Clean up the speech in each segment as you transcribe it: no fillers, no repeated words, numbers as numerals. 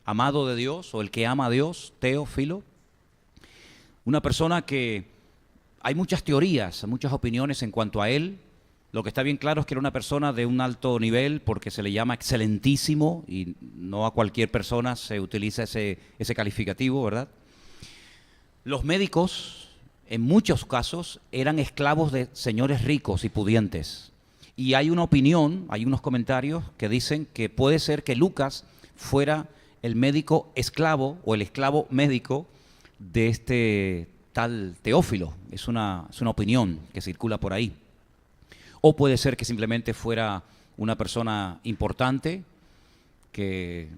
amado de Dios o el que ama a Dios, Teófilo. Una persona que hay muchas teorías, muchas opiniones en cuanto a él. Lo que está bien claro es que era una persona de un alto nivel porque se le llama excelentísimo y no a cualquier persona se utiliza ese calificativo, ¿verdad? Los médicos, en muchos casos, eran esclavos de señores ricos y pudientes. Y hay una opinión, hay unos comentarios que dicen que puede ser que Lucas fuera el médico esclavo o el esclavo médico de este tal Teófilo. Es una opinión que circula por ahí. O puede ser que simplemente fuera una persona importante que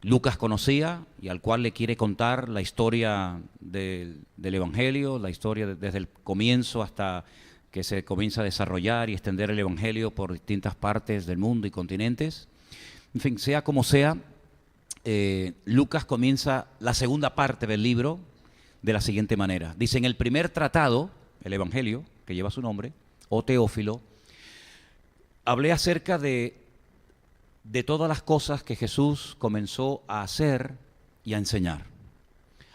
Lucas conocía y al cual le quiere contar la historia del Evangelio, la historia desde el comienzo hasta que se comienza a desarrollar y extender el Evangelio por distintas partes del mundo y continentes. En fin, sea como sea, Lucas comienza la segunda parte del libro de la siguiente manera. Dice, en el primer tratado, el Evangelio, que lleva su nombre, o Teófilo, hablé acerca de todas las cosas que Jesús comenzó a hacer y a enseñar,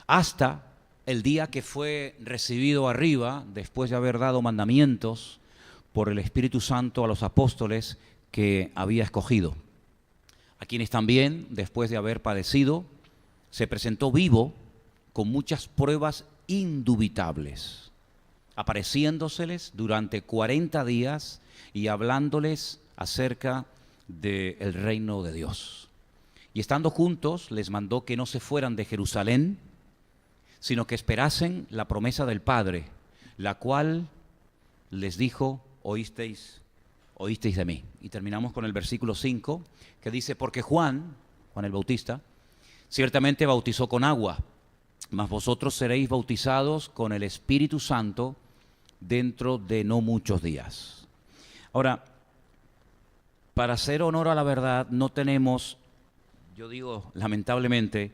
hasta el día que fue recibido arriba, después de haber dado mandamientos por el Espíritu Santo a los apóstoles que había escogido, a quienes también, después de haber padecido, se presentó vivo con muchas pruebas indubitables, apareciéndoseles durante 40 días y hablándoles acerca del reino de Dios. Y estando juntos, les mandó que no se fueran de Jerusalén, sino que esperasen la promesa del Padre, la cual les dijo, oísteis de mí. Y terminamos con el versículo 5, que dice, porque Juan el Bautista, ciertamente bautizó con agua, mas vosotros seréis bautizados con el Espíritu Santo dentro de no muchos días. Ahora, para hacer honor a la verdad, no tenemos, yo digo lamentablemente,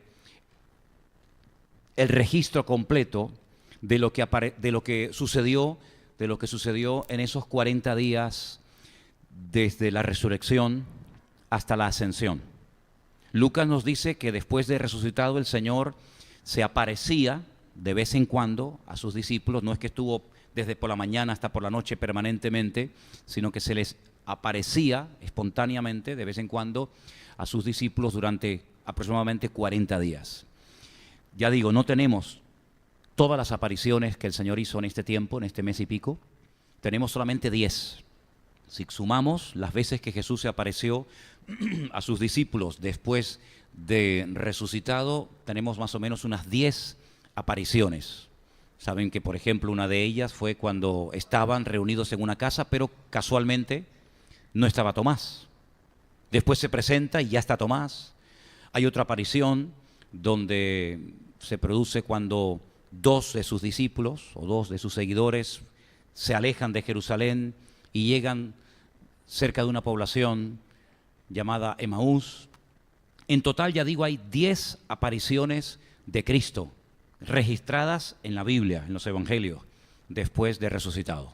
el registro completo de lo que sucedió en esos 40 días desde la resurrección hasta la ascensión. Lucas nos dice que después de resucitado el Señor se aparecía de vez en cuando a sus discípulos, no es que estuvo desde por la mañana hasta por la noche permanentemente, sino que se les aparecía espontáneamente de vez en cuando a sus discípulos durante aproximadamente 40 días. Ya digo, no tenemos todas las apariciones que el Señor hizo en este tiempo, en este mes y pico, tenemos solamente 10. Si sumamos las veces que Jesús se apareció a sus discípulos después de resucitado, tenemos más o menos unas 10 apariciones. Saben que, por ejemplo, una de ellas fue cuando estaban reunidos en una casa, pero casualmente no estaba Tomás. Después se presenta y ya está Tomás. Hay otra aparición donde se produce cuando 2 de sus discípulos o 2 de sus seguidores se alejan de Jerusalén y llegan cerca de una población llamada Emaús. En total, ya digo, hay 10 apariciones de Cristo registradas en la Biblia, en los Evangelios, después de resucitado.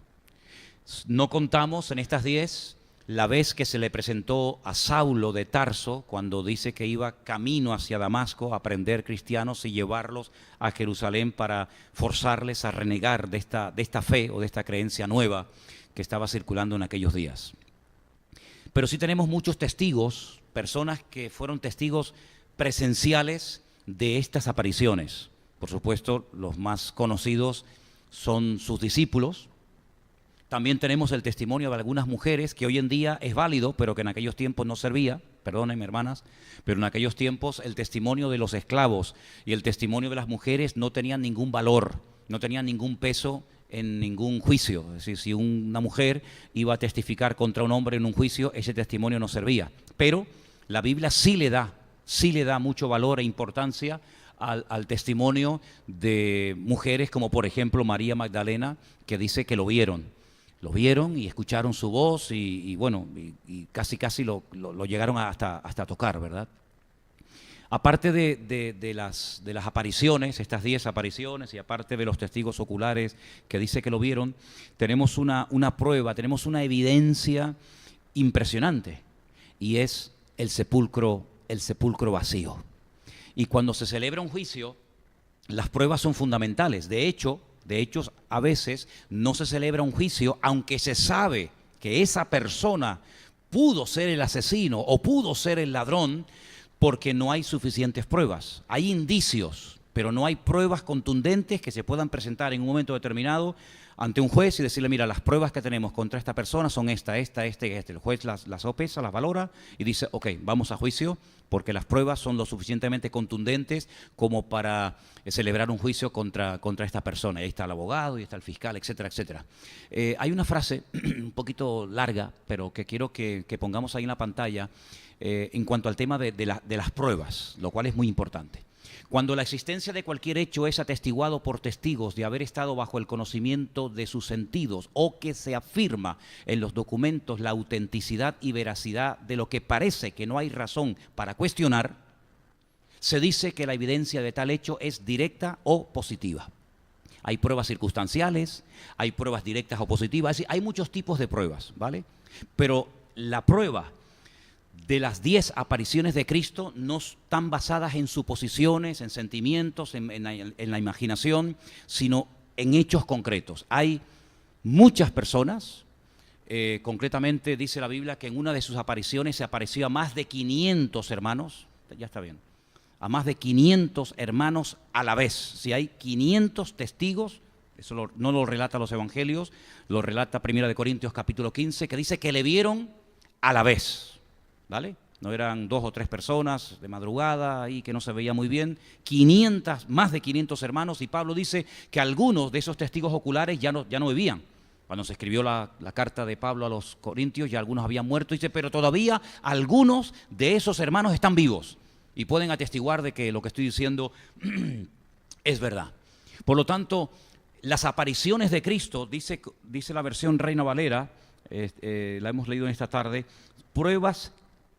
No contamos en estas 10 la vez que se le presentó a Saulo de Tarso, cuando dice que iba camino hacia Damasco a prender cristianos y llevarlos a Jerusalén para forzarles a renegar de esta fe o de esta creencia nueva que estaba circulando en aquellos días. Pero sí tenemos muchos testigos, personas que fueron testigos presenciales de estas apariciones. Por supuesto, los más conocidos son sus discípulos. También tenemos el testimonio de algunas mujeres que hoy en día es válido, pero que en aquellos tiempos no servía. Perdónenme, hermanas, pero en aquellos tiempos el testimonio de los esclavos y el testimonio de las mujeres no tenían ningún valor, no tenían ningún peso en ningún juicio. Es decir, si una mujer iba a testificar contra un hombre en un juicio, ese testimonio no servía. Pero la Biblia sí le da mucho valor e importancia al testimonio de mujeres como por ejemplo María Magdalena, que dice que lo vieron y escucharon su voz y casi lo llegaron hasta tocar, ¿verdad? Aparte de las apariciones, estas 10 apariciones, y aparte de los testigos oculares que dice que lo vieron, tenemos una prueba, tenemos una evidencia impresionante, y es el sepulcro vacío. Y cuando se celebra un juicio, las pruebas son fundamentales. De hecho, a veces no se celebra un juicio, aunque se sabe que esa persona pudo ser el asesino o pudo ser el ladrón, porque no hay suficientes pruebas. Hay indicios, pero no hay pruebas contundentes que se puedan presentar en un momento determinado ante un juez y decirle, mira, las pruebas que tenemos contra esta persona son esta y esta. El juez las sopesa, las valora y dice, ok, vamos a juicio, porque las pruebas son lo suficientemente contundentes como para celebrar un juicio contra esta persona. Ahí está el abogado, y está el fiscal, etcétera, etcétera. Hay una frase un poquito larga, pero que quiero que pongamos ahí en la pantalla, en cuanto al tema de las pruebas, lo cual es muy importante. Cuando la existencia de cualquier hecho es atestiguado por testigos de haber estado bajo el conocimiento de sus sentidos, o que se afirma en los documentos la autenticidad y veracidad de lo que parece que no hay razón para cuestionar, se dice que la evidencia de tal hecho es directa o positiva. Hay pruebas circunstanciales, hay pruebas directas o positivas, es decir, hay muchos tipos de pruebas, ¿vale? Pero la prueba de las 10 apariciones de Cristo no están basadas en suposiciones, en sentimientos, en la imaginación, sino en hechos concretos. Hay muchas personas, concretamente dice la Biblia que en una de sus apariciones se apareció a más de 500 hermanos, ya está bien, a más de 500 hermanos a la vez. Si hay 500 testigos, eso no lo relata los evangelios, lo relata 1 Corintios capítulo 15, que dice que le vieron a la vez. ¿Vale? No eran 2 o 3 personas de madrugada y que no se veía muy bien, más de 500 hermanos, y Pablo dice que algunos de esos testigos oculares ya no vivían. Cuando se escribió la carta de Pablo a los Corintios, ya algunos habían muerto, dice, pero todavía algunos de esos hermanos están vivos y pueden atestiguar de que lo que estoy diciendo es verdad. Por lo tanto, las apariciones de Cristo, dice la versión Reina Valera, la hemos leído en esta tarde, pruebas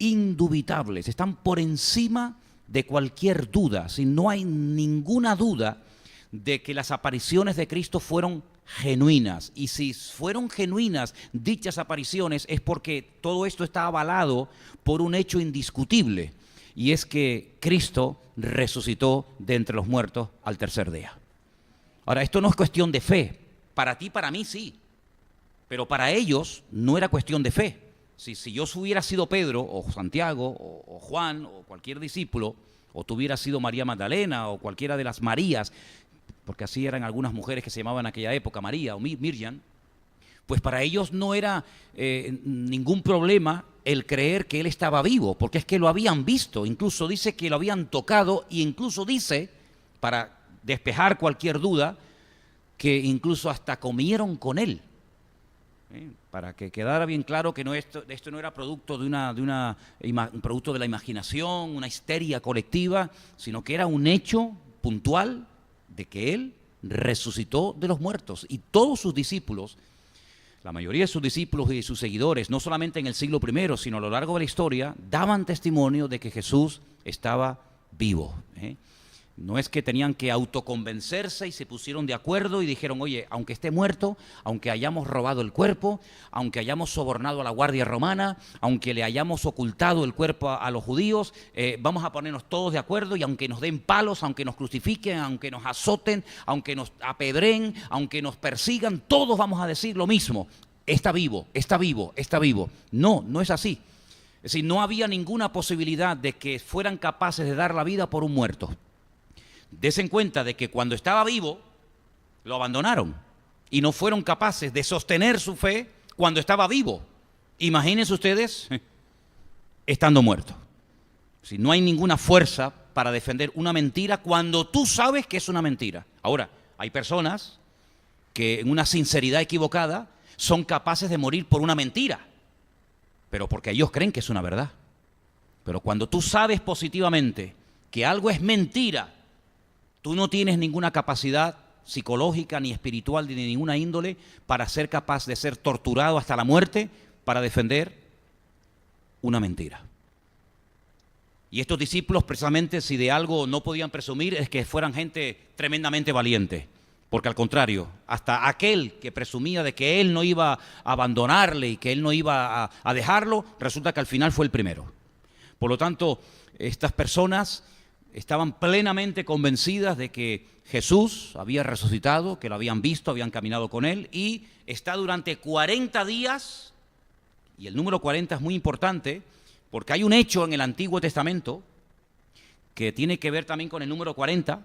indubitables, están por encima de cualquier duda. Si no hay ninguna duda de que las apariciones de Cristo fueron genuinas, y si fueron genuinas dichas apariciones es porque todo esto está avalado por un hecho indiscutible, y es que Cristo resucitó de entre los muertos al tercer día. Ahora, esto no es cuestión de fe, para ti, para mí sí, pero para ellos no era cuestión de fe. Si yo hubiera sido Pedro, o Santiago, o Juan, o cualquier discípulo, o tú hubieras sido María Magdalena, o cualquiera de las Marías, porque así eran algunas mujeres que se llamaban en aquella época María o Miriam, pues para ellos no era ningún problema el creer que él estaba vivo, porque es que lo habían visto, incluso dice que lo habían tocado, y incluso dice, para despejar cualquier duda, que incluso hasta comieron con él. Para que quedara bien claro que esto no era producto un producto de la imaginación, una histeria colectiva, sino que era un hecho puntual de que él resucitó de los muertos. Y todos sus discípulos, la mayoría de sus discípulos y de sus seguidores, no solamente en el siglo I, sino a lo largo de la historia, daban testimonio de que Jesús estaba vivo. No es que tenían que autoconvencerse y se pusieron de acuerdo y dijeron, oye, aunque esté muerto, aunque hayamos robado el cuerpo, aunque hayamos sobornado a la guardia romana, aunque le hayamos ocultado el cuerpo a los judíos, vamos a ponernos todos de acuerdo, y aunque nos den palos, aunque nos crucifiquen, aunque nos azoten, aunque nos apedren, aunque nos persigan, todos vamos a decir lo mismo: está vivo, está vivo, está vivo. No, no es así. Es decir, no había ninguna posibilidad de que fueran capaces de dar la vida por un muerto. Desen cuenta de que cuando estaba vivo, lo abandonaron y no fueron capaces de sostener su fe cuando estaba vivo. Imagínense ustedes estando muerto. Si no hay ninguna fuerza para defender una mentira cuando tú sabes que es una mentira. Ahora, hay personas que en una sinceridad equivocada son capaces de morir por una mentira, pero porque ellos creen que es una verdad. Pero cuando tú sabes positivamente que algo es mentira, tú no tienes ninguna capacidad psicológica, ni espiritual, ni de ninguna índole para ser capaz de ser torturado hasta la muerte para defender una mentira. Y estos discípulos, precisamente, si de algo no podían presumir, es que fueran gente tremendamente valiente. Porque al contrario, hasta aquel que presumía de que él no iba a abandonarle y que él no iba a dejarlo, resulta que al final fue el primero. Por lo tanto, estas personas estaban plenamente convencidas de que Jesús había resucitado, que lo habían visto, habían caminado con él, y está durante 40 días, y el número 40 es muy importante, porque hay un hecho en el Antiguo Testamento que tiene que ver también con el número 40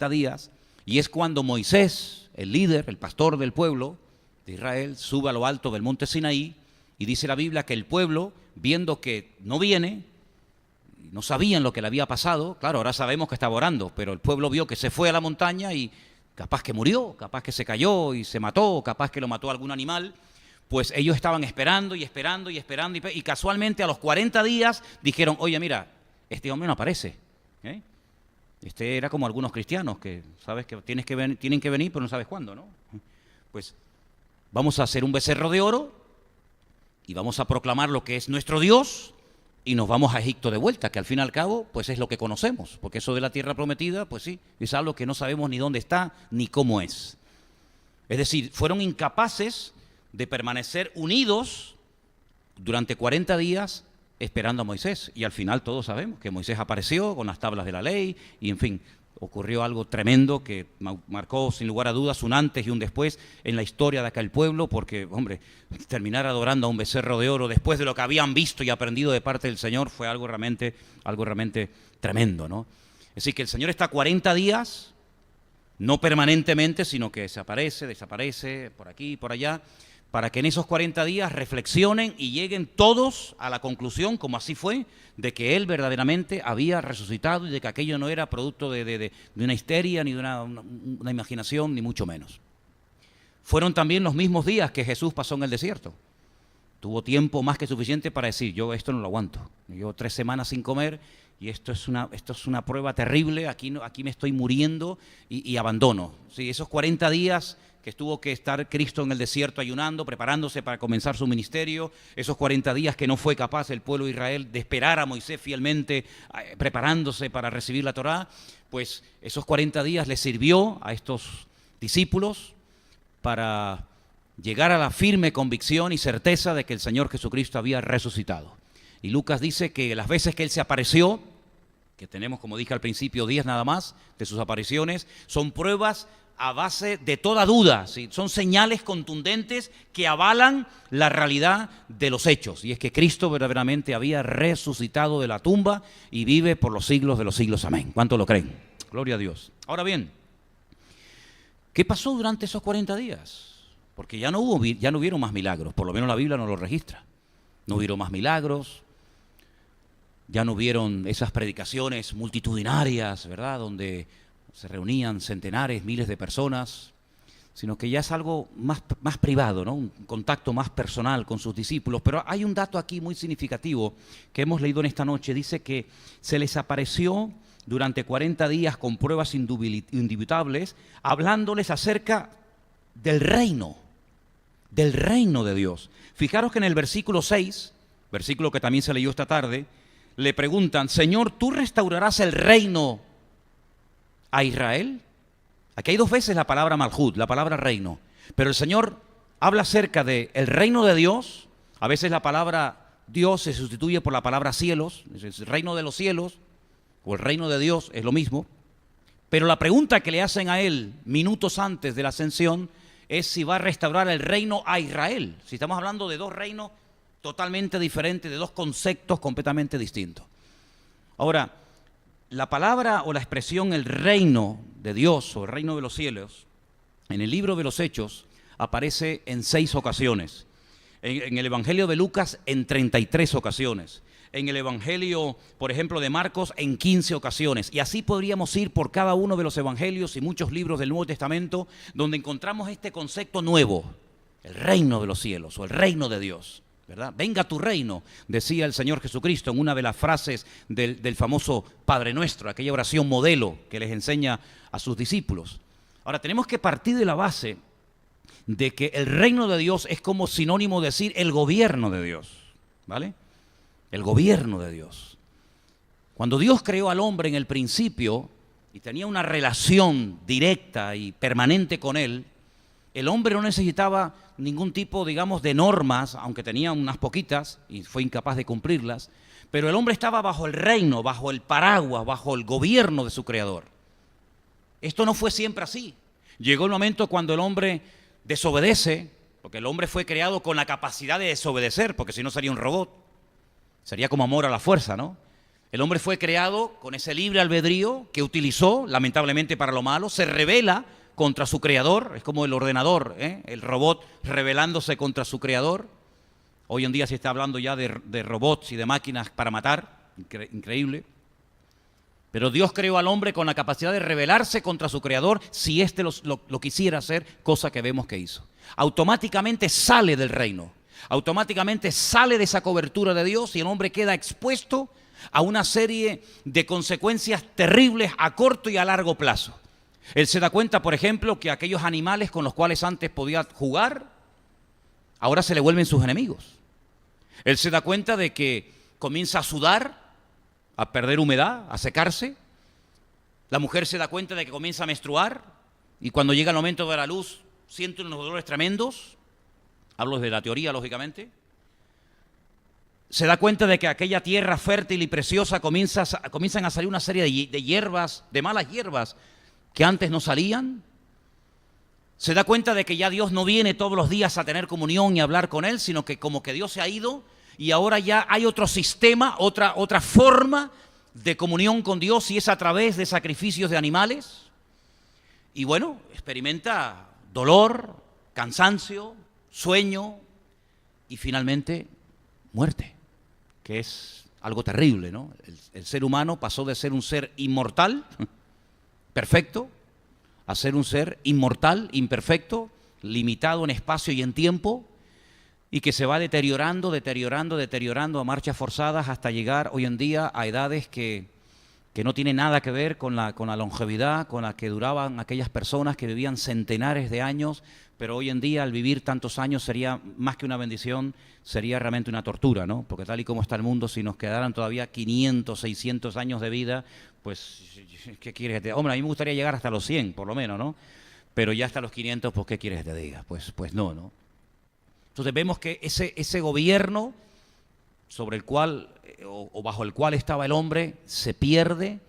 días, y es cuando Moisés, el líder, el pastor del pueblo de Israel, sube a lo alto del monte Sinaí, y dice la Biblia que el pueblo, viendo que no viene, no sabían lo que le había pasado, claro, ahora sabemos que estaba orando, pero el pueblo vio que se fue a la montaña y capaz que murió, capaz que se cayó y se mató, capaz que lo mató algún animal, pues ellos estaban esperando y esperando y esperando y casualmente a los 40 días dijeron, oye, mira, este hombre no aparece. Este era como algunos cristianos que sabes que tienen que venir, pero no sabes cuándo, ¿no? Pues vamos a hacer un becerro de oro y vamos a proclamar lo que es nuestro Dios y nos vamos a Egipto de vuelta, que al fin y al cabo pues es lo que conocemos, porque eso de la tierra prometida, pues sí, es algo que no sabemos ni dónde está ni cómo es. Es decir, fueron incapaces de permanecer unidos durante 40 días esperando a Moisés, y al final todos sabemos que Moisés apareció con las tablas de la ley, y en fin, ocurrió algo tremendo que marcó sin lugar a dudas un antes y un después en la historia de aquel pueblo, porque, hombre, terminar adorando a un becerro de oro después de lo que habían visto y aprendido de parte del Señor fue algo realmente tremendo, ¿no? Es decir, que el Señor está 40 días, no permanentemente, sino que desaparece, por aquí y por allá, para que en esos 40 días reflexionen y lleguen todos a la conclusión, como así fue, de que Él verdaderamente había resucitado y de que aquello no era producto de una histeria, ni de una imaginación, ni mucho menos. Fueron también los mismos días que Jesús pasó en el desierto. Tuvo tiempo más que suficiente para decir, yo esto no lo aguanto. Llevo 3 semanas sin comer y esto es una prueba terrible, aquí me estoy muriendo y abandono. Sí, esos 40 días que tuvo que estar Cristo en el desierto ayunando, preparándose para comenzar su ministerio, esos 40 días que no fue capaz el pueblo de Israel de esperar a Moisés fielmente, preparándose para recibir la Torá, pues esos 40 días les sirvió a estos discípulos para llegar a la firme convicción y certeza de que el Señor Jesucristo había resucitado. Y Lucas dice que las veces que Él se apareció, que tenemos, como dije al principio, 10 nada más de sus apariciones, son pruebas a base de toda duda, ¿sí? Son señales contundentes que avalan la realidad de los hechos, y es que Cristo verdaderamente había resucitado de la tumba y vive por los siglos de los siglos. Amén. ¿Cuántos lo creen? Gloria a Dios. Ahora bien, ¿qué pasó durante esos 40 días? Porque ya no hubieron más milagros, por lo menos la Biblia no lo registra. No hubieron más milagros, ya no hubieron esas predicaciones multitudinarias, ¿verdad?, donde se reunían centenares, miles de personas, sino que ya es algo más privado, ¿no? Un contacto más personal con sus discípulos. Pero hay un dato aquí muy significativo que hemos leído en esta noche. Dice que se les apareció durante 40 días con pruebas indubitables, hablándoles acerca del reino de Dios. Fijaros que en el versículo 6, versículo que también se leyó esta tarde, le preguntan, Señor, ¿tú restaurarás el reino a Israel? Aquí hay 2 veces la palabra malhut, la palabra reino, pero el Señor habla acerca del reino de Dios. A veces la palabra Dios se sustituye por la palabra cielos, es el reino de los cielos o el reino de Dios, es lo mismo, pero la pregunta que le hacen a Él minutos antes de la ascensión es si va a restaurar el reino a Israel. Si estamos hablando de 2 reinos totalmente diferentes, de 2 conceptos completamente distintos. Ahora, la palabra o la expresión el reino de Dios o el reino de los cielos en el libro de los Hechos aparece en 6 ocasiones. En el Evangelio de Lucas en 33 ocasiones. En el Evangelio, por ejemplo, de Marcos en 15 ocasiones. Y así podríamos ir por cada uno de los evangelios y muchos libros del Nuevo Testamento donde encontramos este concepto nuevo, el reino de los cielos o el reino de Dios. ¿Verdad? Venga tu reino, decía el Señor Jesucristo en una de las frases del famoso Padre Nuestro, aquella oración modelo que les enseña a sus discípulos. Ahora, tenemos que partir de la base de que el reino de Dios es como sinónimo de decir el gobierno de Dios, ¿vale? El gobierno de Dios. Cuando Dios creó al hombre en el principio y tenía una relación directa y permanente con él, el hombre no necesitaba ningún tipo, digamos, de normas, aunque tenía unas poquitas y fue incapaz de cumplirlas, Pero el hombre estaba bajo el reino, bajo el paraguas, bajo el gobierno de su creador. Esto no fue siempre así. Llegó el momento cuando el hombre desobedece, porque el hombre fue creado con la capacidad de desobedecer, porque si no sería un robot. Sería como amor a la fuerza, ¿no? El hombre fue creado con ese libre albedrío que utilizó, lamentablemente para lo malo, se rebela contra su creador, es como el ordenador, el robot rebelándose contra su creador. Hoy en día se está hablando ya de robots y de máquinas para matar, increíble. Pero Dios creó al hombre con la capacidad de rebelarse contra su creador si éste lo quisiera hacer, cosa que vemos que hizo. Automáticamente sale del reino, automáticamente sale de esa cobertura de Dios y el hombre queda expuesto a una serie de consecuencias terribles a corto y a largo plazo. Él se da cuenta, por ejemplo, que aquellos animales con los cuales antes podía jugar, ahora se le vuelven sus enemigos. Él se da cuenta de que comienza a sudar, a perder humedad, a secarse. La mujer se da cuenta de que comienza a menstruar y cuando llega el momento de la luz siente unos dolores tremendos. Hablo de la teoría, lógicamente. Se da cuenta de que aquella tierra fértil y preciosa comienzan a salir una serie de hierbas, de malas hierbas, que antes no salían. Se da cuenta de que ya Dios no viene todos los días a tener comunión y a hablar con él, sino que como que Dios se ha ido y ahora ya hay otro sistema, otra forma de comunión con Dios y es a través de sacrificios de animales. Y bueno, experimenta dolor, cansancio, sueño y finalmente muerte, que es algo terrible, ¿no? El ser humano pasó de ser un ser inmortal, perfecto, a ser un ser inmortal, imperfecto, limitado en espacio y en tiempo, y que se va deteriorando a marchas forzadas hasta llegar hoy en día a edades que no tienen nada que ver con la longevidad con la que duraban aquellas personas que vivían centenares de años, pero hoy en día al vivir tantos años sería más que una bendición, sería realmente una tortura, ¿no? Porque tal y como está el mundo, si nos quedaran todavía 500, 600 años de vida, pues, ¿qué quieres que te diga? Hombre, a mí me gustaría llegar hasta los 100, por lo menos, ¿no? Pero ya hasta los 500, pues, ¿qué quieres que te diga? Pues no, ¿no? Entonces vemos que ese gobierno sobre el cual, o bajo el cual estaba el hombre, se pierde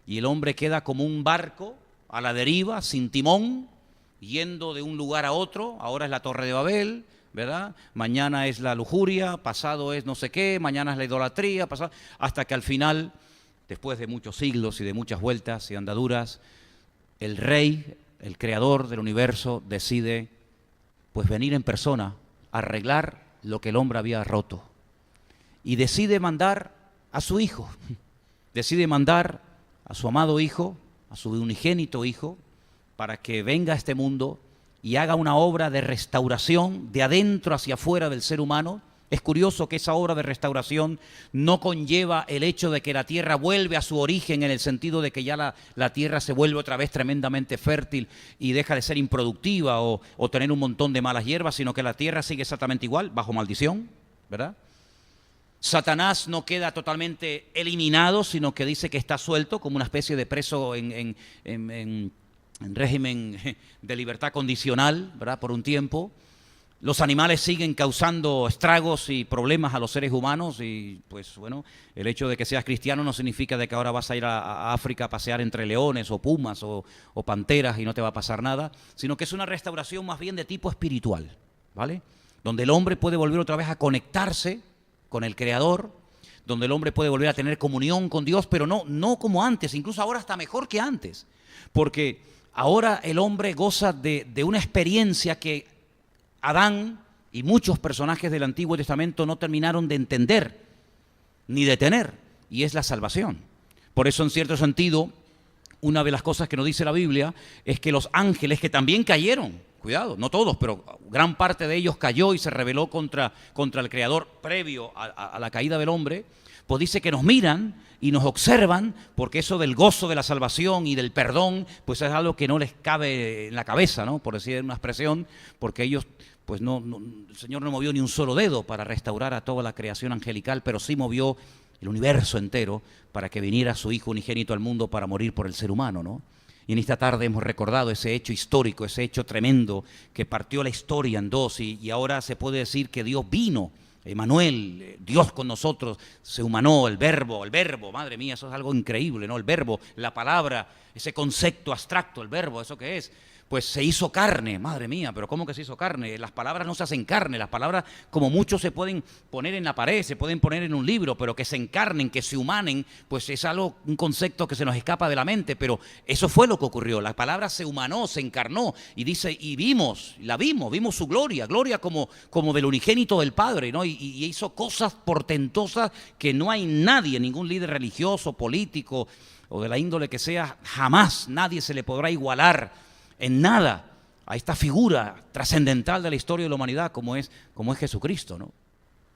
y el hombre queda como un barco a la deriva, sin timón, yendo de un lugar a otro. Ahora es la Torre de Babel, ¿verdad? Mañana es la lujuria, pasado es no sé qué, mañana es la idolatría, hasta que al final, después de muchos siglos y de muchas vueltas y andaduras, el rey, el creador del universo, decide pues venir en persona a arreglar lo que el hombre había roto. Y decide mandar a su hijo, decide mandar a su amado hijo, a su unigénito hijo, para que venga a este mundo y haga una obra de restauración de adentro hacia afuera del ser humano. Es curioso que esa obra de restauración no conlleva el hecho de que la tierra vuelve a su origen en el sentido de que ya la tierra se vuelve otra vez tremendamente fértil y deja de ser improductiva o tener un montón de malas hierbas, sino que la tierra sigue exactamente igual, bajo maldición, ¿verdad? Satanás no queda totalmente eliminado, sino que dice que está suelto como una especie de preso en régimen de libertad condicional, ¿verdad? Por un tiempo. Los animales siguen causando estragos y problemas a los seres humanos y pues bueno, el hecho de que seas cristiano no significa de que ahora vas a ir a África a pasear entre leones o pumas o panteras y no te va a pasar nada, sino que es una restauración más bien de tipo espiritual, ¿vale? Donde el hombre puede volver otra vez a conectarse con el Creador, donde el hombre puede volver a tener comunión con Dios, pero no como antes, incluso ahora está mejor que antes, porque ahora el hombre goza de una experiencia que Adán y muchos personajes del Antiguo Testamento no terminaron de entender ni de tener, y es la salvación. Por eso, en cierto sentido, una de las cosas que nos dice la Biblia es que los ángeles que también cayeron, cuidado, no todos, pero gran parte de ellos cayó y se rebeló contra el Creador previo a la caída del hombre, pues dice que nos miran y nos observan, porque eso del gozo de la salvación y del perdón, pues es algo que no les cabe en la cabeza, ¿no? Por decir una expresión, porque ellos, pues el Señor no movió ni un solo dedo para restaurar a toda la creación angelical, pero sí movió el universo entero para que viniera su Hijo unigénito al mundo para morir por el ser humano, ¿no? Y en esta tarde hemos recordado ese hecho histórico, ese hecho tremendo que partió la historia en dos y ahora se puede decir que Dios vino Emanuel, Dios con nosotros, se humanó, el verbo, madre mía, eso es algo increíble, ¿no? El verbo, la palabra, ese concepto abstracto, el verbo, ¿eso qué es? Pues se hizo carne, madre mía, pero ¿cómo que se hizo carne? Las palabras no se hacen carne, las palabras como muchos se pueden poner en la pared, se pueden poner en un libro, pero que se encarnen, que se humanen, pues es algo, un concepto que se nos escapa de la mente, pero eso fue lo que ocurrió, la palabra se humanó, se encarnó, y dice, y vimos su gloria como del unigénito del Padre, ¿no? Y hizo cosas portentosas que no hay nadie, ningún líder religioso, político o de la índole que sea, jamás nadie se le podrá igualar en nada a esta figura trascendental de la historia de la humanidad como es Jesucristo, ¿no?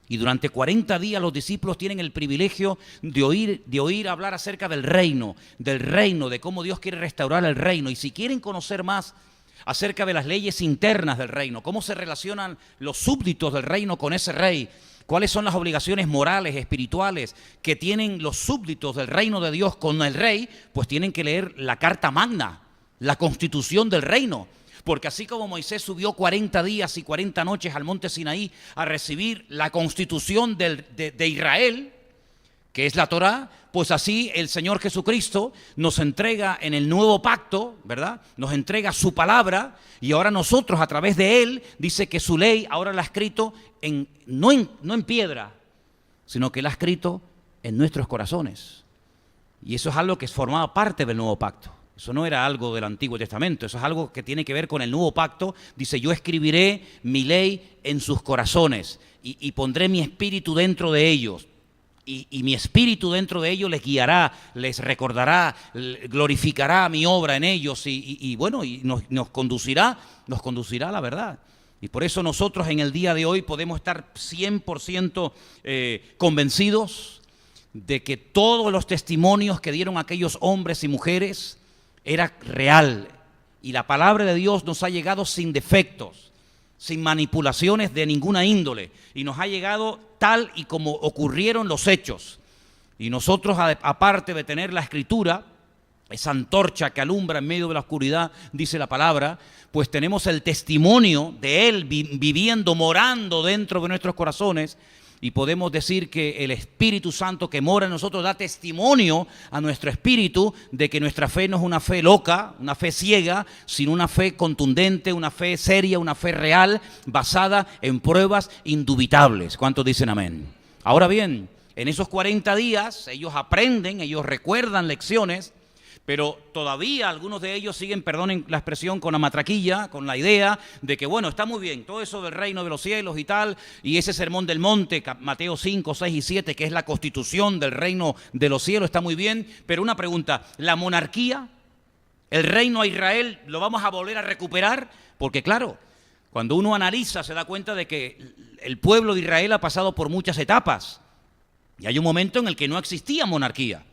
Y durante 40 días los discípulos tienen el privilegio de oír hablar acerca del reino, de cómo Dios quiere restaurar el reino. Y si quieren conocer más acerca de las leyes internas del reino, cómo se relacionan los súbditos del reino con ese rey, cuáles son las obligaciones morales, espirituales que tienen los súbditos del reino de Dios con el rey, pues tienen que leer la Carta Magna, la constitución del reino, porque así como Moisés subió 40 días y 40 noches al monte Sinaí a recibir la constitución de Israel, que es la Torá, pues así el Señor Jesucristo nos entrega en el nuevo pacto, ¿verdad? Nos entrega su palabra y ahora nosotros a través de Él, dice que su ley ahora la ha escrito no en piedra, sino que la ha escrito en nuestros corazones. Y eso es algo que formaba parte del nuevo pacto. Eso no era algo del Antiguo Testamento, eso es algo que tiene que ver con el nuevo pacto. Dice, yo escribiré mi ley en sus corazones y pondré mi espíritu dentro de ellos. Y mi espíritu dentro de ellos les guiará, les recordará, glorificará mi obra en ellos y nos conducirá a la verdad. Y por eso nosotros en el día de hoy podemos estar 100% convencidos de que todos los testimonios que dieron aquellos hombres y mujeres era real, y la palabra de Dios nos ha llegado sin defectos, sin manipulaciones de ninguna índole, y nos ha llegado tal y como ocurrieron los hechos. Y nosotros, aparte de tener la Escritura, esa antorcha que alumbra en medio de la oscuridad, dice la palabra, pues tenemos el testimonio de Él viviendo, morando dentro de nuestros corazones. Y podemos decir que el Espíritu Santo que mora en nosotros da testimonio a nuestro espíritu de que nuestra fe no es una fe loca, una fe ciega, sino una fe contundente, una fe seria, una fe real, basada en pruebas indubitables. ¿Cuántos dicen amén? Ahora bien, en esos 40 días ellos aprenden, ellos recuerdan lecciones, pero todavía algunos de ellos siguen, perdonen la expresión, con la matraquilla, con la idea de que, bueno, está muy bien, todo eso del reino de los cielos y tal, y ese sermón del monte, Mateo 5, 6 y 7, que es la constitución del reino de los cielos, está muy bien, pero una pregunta, ¿la monarquía, el reino a Israel, lo vamos a volver a recuperar? Porque claro, cuando uno analiza se da cuenta de que el pueblo de Israel ha pasado por muchas etapas, y hay un momento en el que no existía monarquía.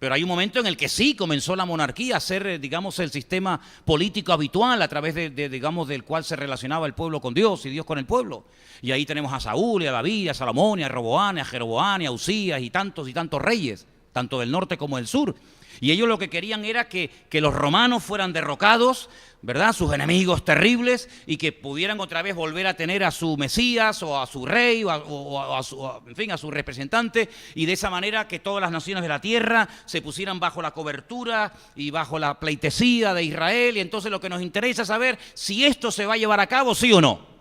Pero hay un momento en el que sí comenzó la monarquía a ser, digamos, el sistema político habitual a través digamos, del cual se relacionaba el pueblo con Dios y Dios con el pueblo. Y ahí tenemos a Saúl, y a David, y a Salomón, y a Roboán, y a Jeroboán, y a Usías, y tantos reyes, tanto del norte como del sur. Y ellos lo que querían era que los romanos fueran derrocados, ¿verdad? Sus enemigos terribles, y que pudieran otra vez volver a tener a su Mesías o a su rey a su representante, y de esa manera que todas las naciones de la tierra se pusieran bajo la cobertura y bajo la pleitesía de Israel. Y entonces lo que nos interesa es saber si esto se va a llevar a cabo, sí o no.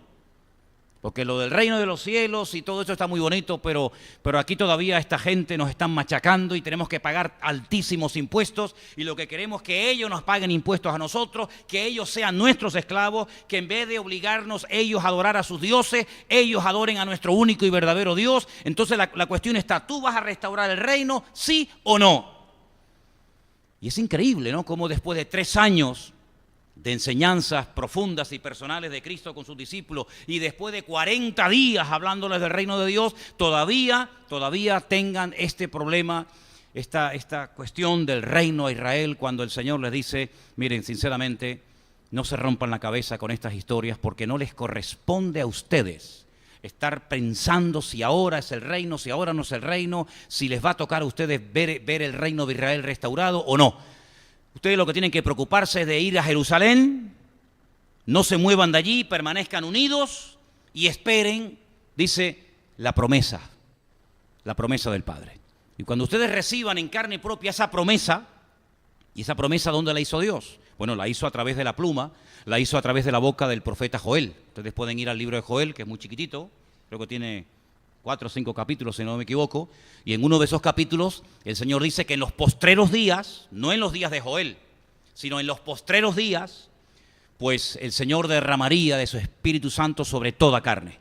Porque lo del reino de los cielos y todo eso está muy bonito, pero aquí todavía esta gente nos están machacando y tenemos que pagar altísimos impuestos, y lo que queremos es que ellos nos paguen impuestos a nosotros, que ellos sean nuestros esclavos, que en vez de obligarnos ellos a adorar a sus dioses, ellos adoren a nuestro único y verdadero Dios. Entonces la cuestión está, ¿tú vas a restaurar el reino, sí o no? Y es increíble, ¿no? Cómo después de 3 años de enseñanzas profundas y personales de Cristo con sus discípulos, y después de 40 días hablándoles del reino de Dios, todavía tengan este problema, esta cuestión del reino a Israel, cuando el Señor les dice, miren, sinceramente, no se rompan la cabeza con estas historias, porque no les corresponde a ustedes estar pensando si ahora es el reino, si ahora no es el reino, si les va a tocar a ustedes ver el reino de Israel restaurado o no. Ustedes lo que tienen que preocuparse es de ir a Jerusalén, no se muevan de allí, permanezcan unidos y esperen, dice, la promesa del Padre. Y cuando ustedes reciban en carne propia esa promesa, ¿y esa promesa dónde la hizo Dios? Bueno, la hizo a través de la pluma, la hizo a través de la boca del profeta Joel. Ustedes pueden ir al libro de Joel, que es muy chiquitito, creo que tiene 4 o 5 capítulos, si no me equivoco, y en uno de esos capítulos el Señor dice que en los postreros días, no en los días de Joel, sino en los postreros días, pues el Señor derramaría de su Espíritu Santo sobre toda carne,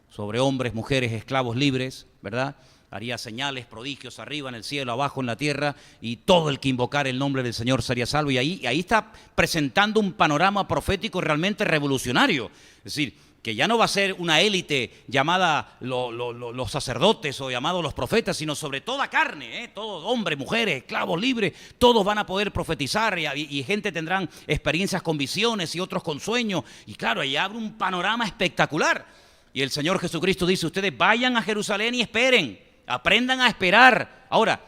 sobre hombres, mujeres, esclavos libres, ¿verdad? Haría señales, prodigios arriba en el cielo, abajo en la tierra, y todo el que invocara el nombre del Señor sería salvo. Y ahí está presentando un panorama profético realmente revolucionario. Es decir, que ya no va a ser una élite llamada los sacerdotes o llamados los profetas, sino sobre toda carne, todos hombres, mujeres, esclavos libres, todos van a poder profetizar y gente tendrán experiencias con visiones y otros con sueños. Y claro, ahí abre un panorama espectacular. Y el Señor Jesucristo dice, ustedes vayan a Jerusalén y esperen. Aprendan a esperar. Ahora,